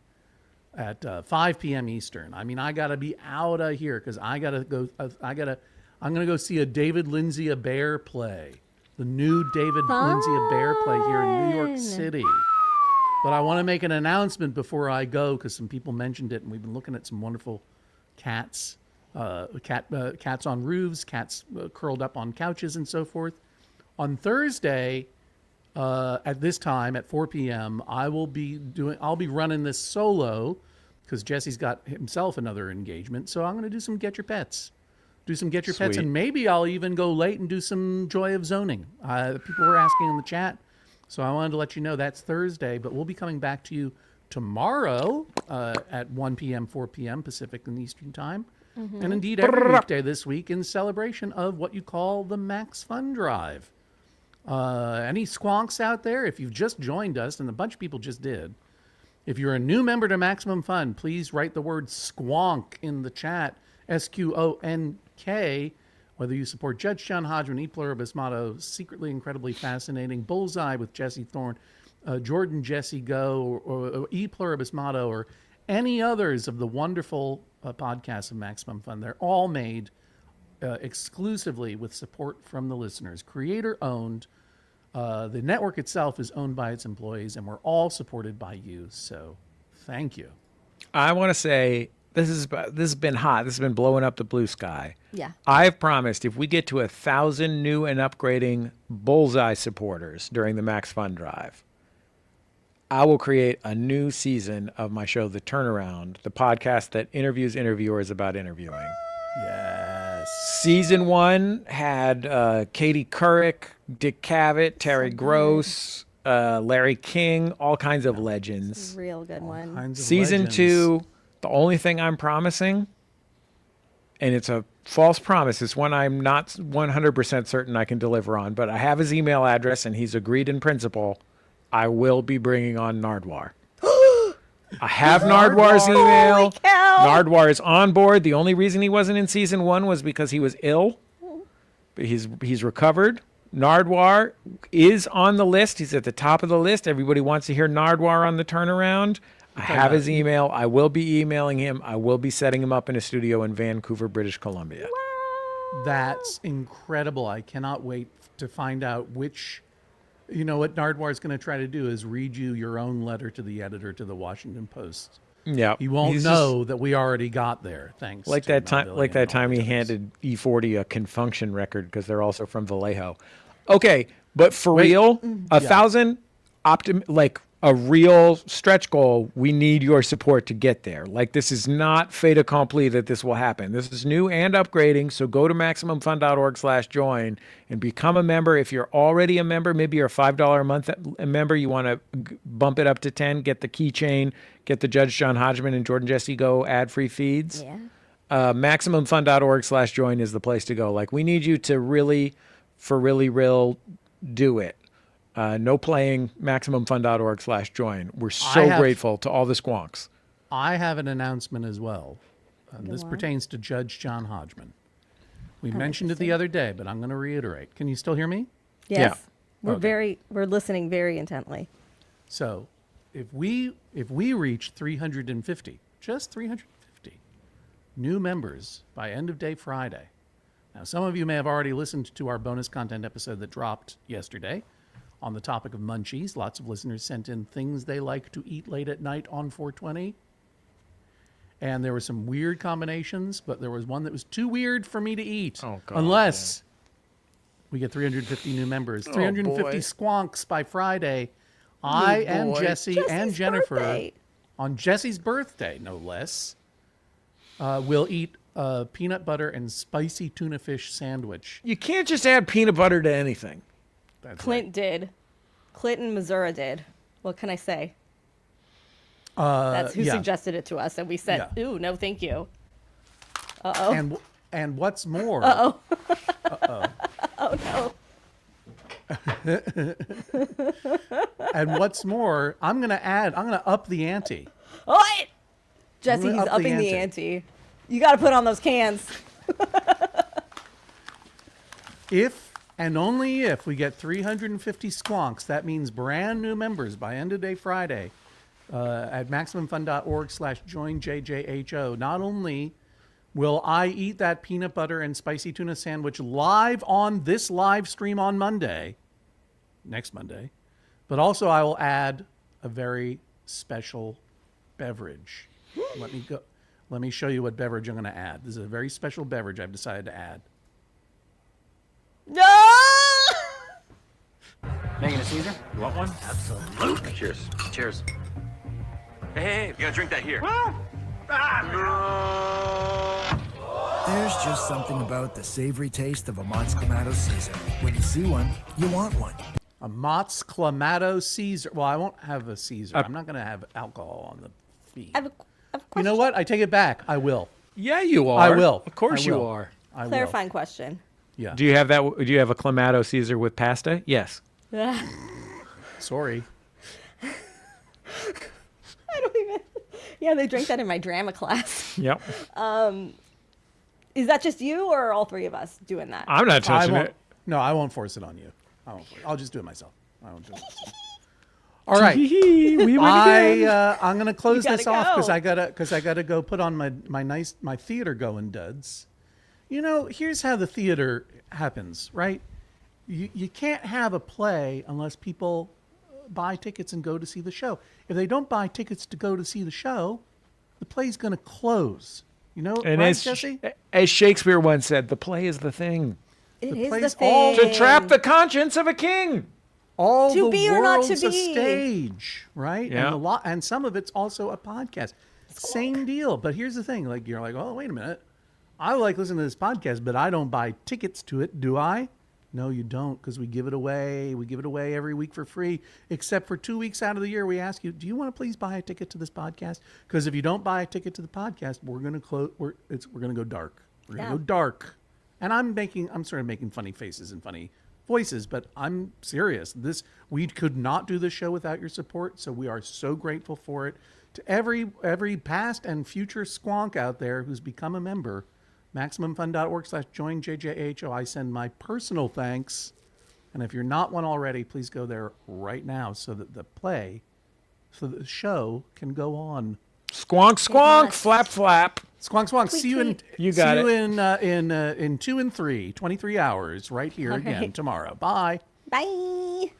at 5 p.m. Eastern. I mean, I got to be out of here because I'm going to go see a David Lindsay Bear play. The new David Lindsay Bear play here in New York City. But I want to make an announcement before I go because some people mentioned it, and we've been looking at some wonderful cats, cats on roofs, cats curled up on couches, and so forth. On Thursday, at this time at 4 p.m., I'll be running this solo because Jesse's got himself another engagement. So I'm going to do some Get Your Pets. Do some Get Your Pets, Sweet. and maybe I'll even go late and do some Joy of Zoning. People were asking in the chat, so I wanted to let you know that's Thursday, but we'll be coming back to you tomorrow at 1 p.m., 4 p.m. Pacific and Eastern Time. And indeed every weekday this week in celebration of what you call the MaxFunDrive. Any squonks out there? If you've just joined us, and a bunch of people just did, if you're a new member to Maximum Fun, please write the word squonk in the chat, SQONK, whether you support Judge John Hodgman, E Pluribus Motto, Secretly Incredibly Fascinating, Bullseye with Jesse Thorne, Jordan Jesse Go, or E Pluribus Motto, or any others of the wonderful podcasts of Maximum Fun. They're all made exclusively with support from the listeners. Creator-owned. The network itself is owned by its employees, and we're all supported by you. So thank you. I want to say this has been hot. This has been blowing up the blue sky. Yeah. I've promised if we get to 1,000 new and upgrading Bullseye supporters during the Max Fun Drive, I will create a new season of my show, The Turnaround, the podcast that interviews interviewers about interviewing. Yes. Season 1 had Katie Couric, Dick Cavett, Terry Gross, Larry King, all kinds of legends. Real good one. Kinds of Season legends. 2, the only thing I'm promising, and it's a false promise, it's one I'm not 100% certain I can deliver on, but I have his email address and he's agreed in principle. I will be bringing on Nardwar. I have Nardwar's email. Holy cow. Nardwar is on board. The only reason he wasn't in season 1 was because he was ill. But he's recovered. Nardwar is on the list. He's at the top of the list. Everybody wants to hear Nardwar on the turnaround. I have his email. I will be emailing him. I will be setting him up in a studio in Vancouver, British Columbia. That's incredible. I cannot wait to find out which. You know what Nardwar is going to try to do is read you your own letter to the editor to the Washington Post. Yeah, He won't know that we already got there. Thanks. like to that time. Mobility Like that and time he Politics. handed E40 a Confunction record because they're also from Vallejo. Okay, but for Wait. real, 1,000 like a real stretch goal. We need your support to get there. Like this is not fait accompli that this will happen. This is new and upgrading. So go to MaximumFun.org/join and become a member. If you're already a member, maybe you're a $5 a month a member. You want to bump it up to 10. Get the keychain. Get the Judge John Hodgman and Jordan Jesse Go ad-free feeds. Yeah. MaximumFun.org/join is the place to go. Like we need you to really, for really real, do it. No playing, MaximumFun.org/join. We're so grateful to all the squonks. I have an announcement as well. This on. pertains to Judge John Hodgman. We mentioned it the other day, but I'm going to reiterate. Can you still hear me? Yes. Yeah. We're listening very intently. So, if we reach 350, just 350 new members by end of day Friday. Now, some of you may have already listened to our bonus content episode that dropped yesterday on the topic of munchies. Lots of listeners sent in things they like to eat late at night on 420. And there were some weird combinations, but there was one that was too weird for me to eat. Oh, God, unless we get 350 new members. 350 boy. squonks by Friday. I and Jessie and Jesse's Jennifer, birthday. on Jessie's birthday, no less, will eat a peanut butter and spicy tuna fish sandwich. You can't just add peanut butter to anything. That's Clint did. Clinton, Missouri did. What can I say? right. That's who Yeah. suggested it to us, and we said, Yeah. "Ooh, no, thank you." Uh-oh. And what's more, Oh no. and what's more, I'm gonna up the ante. What? Jesse, gonna he's up the upping the ante. ante. You got to put on those cans. If and only if we get 350 squonks, that means brand new members by end of day Friday at MaximumFun.org/join JJHO. Not only will I eat that peanut butter and spicy tuna sandwich live on this live stream on Monday, next Monday, but also I will add a very special beverage. Let me show you what beverage I'm going to add. This is a very special beverage I've decided to add. No! Making a Caesar? You want one? Absolutely. Cheers. Cheers. Hey, you gotta drink that here. There's just something about the savory taste of a Mott's Clamato Caesar. When you see one, you want one. A Mott's Clamato Caesar. Well, I won't have a Caesar. I'm not going to have alcohol on the feed. I have a You question. know what? I take it back. I will. Yeah, you are. I will. Of course I will. you are. I will. Clarifying question. Yeah. Do you have that? Do you have a Clamato Caesar with pasta? Yes. Sorry. I don't even. Yeah, they drink that in my drama class. Yep. Is that just you or all three of us doing that? I'm not I touching won't, it. No, I won't force it on you. I'll just do it myself. I won't do it myself. All right. We win again. I'm gonna close You this gotta off because go. I gotta go put on my theater going duds. You know, here's how the theater happens, right? You can't have a play unless people buy tickets and go to see the show. If they don't buy tickets to go to see the show, the play's gonna close. You know, And right, as, Jessie? as Shakespeare once said, the play is the thing. It the is place the all- thing. To trap the conscience of a king. All To the be or not to world's a be. stage, right? Yeah. And some of it's also a podcast. Same deal. But here's the thing: like you're like, oh, wait a minute, I like listening to this podcast, but I don't buy tickets to it, do I? No, you don't, because we give it away. We give it away every week for free, except for 2 weeks out of the year. We ask you, do you want to please buy a ticket to this podcast? Because if you don't buy a ticket to the podcast, we're gonna close. We're gonna go dark. We're gonna Yeah. go dark. And I'm sort of making funny faces and funny voices, but I'm serious. We could not do this show without your support, so we are so grateful for it. To every past and future squonk out there who's become a member, MaximumFun.org/join JJHO. I send my personal thanks. And if you're not one already, please go there right now so that the show can go on. Squonk, squonk, Yes. flap, flap. Squonk, squonk. See you in You got see you it. in 2 and 3, 23 hours right here again right. tomorrow. Bye. Bye.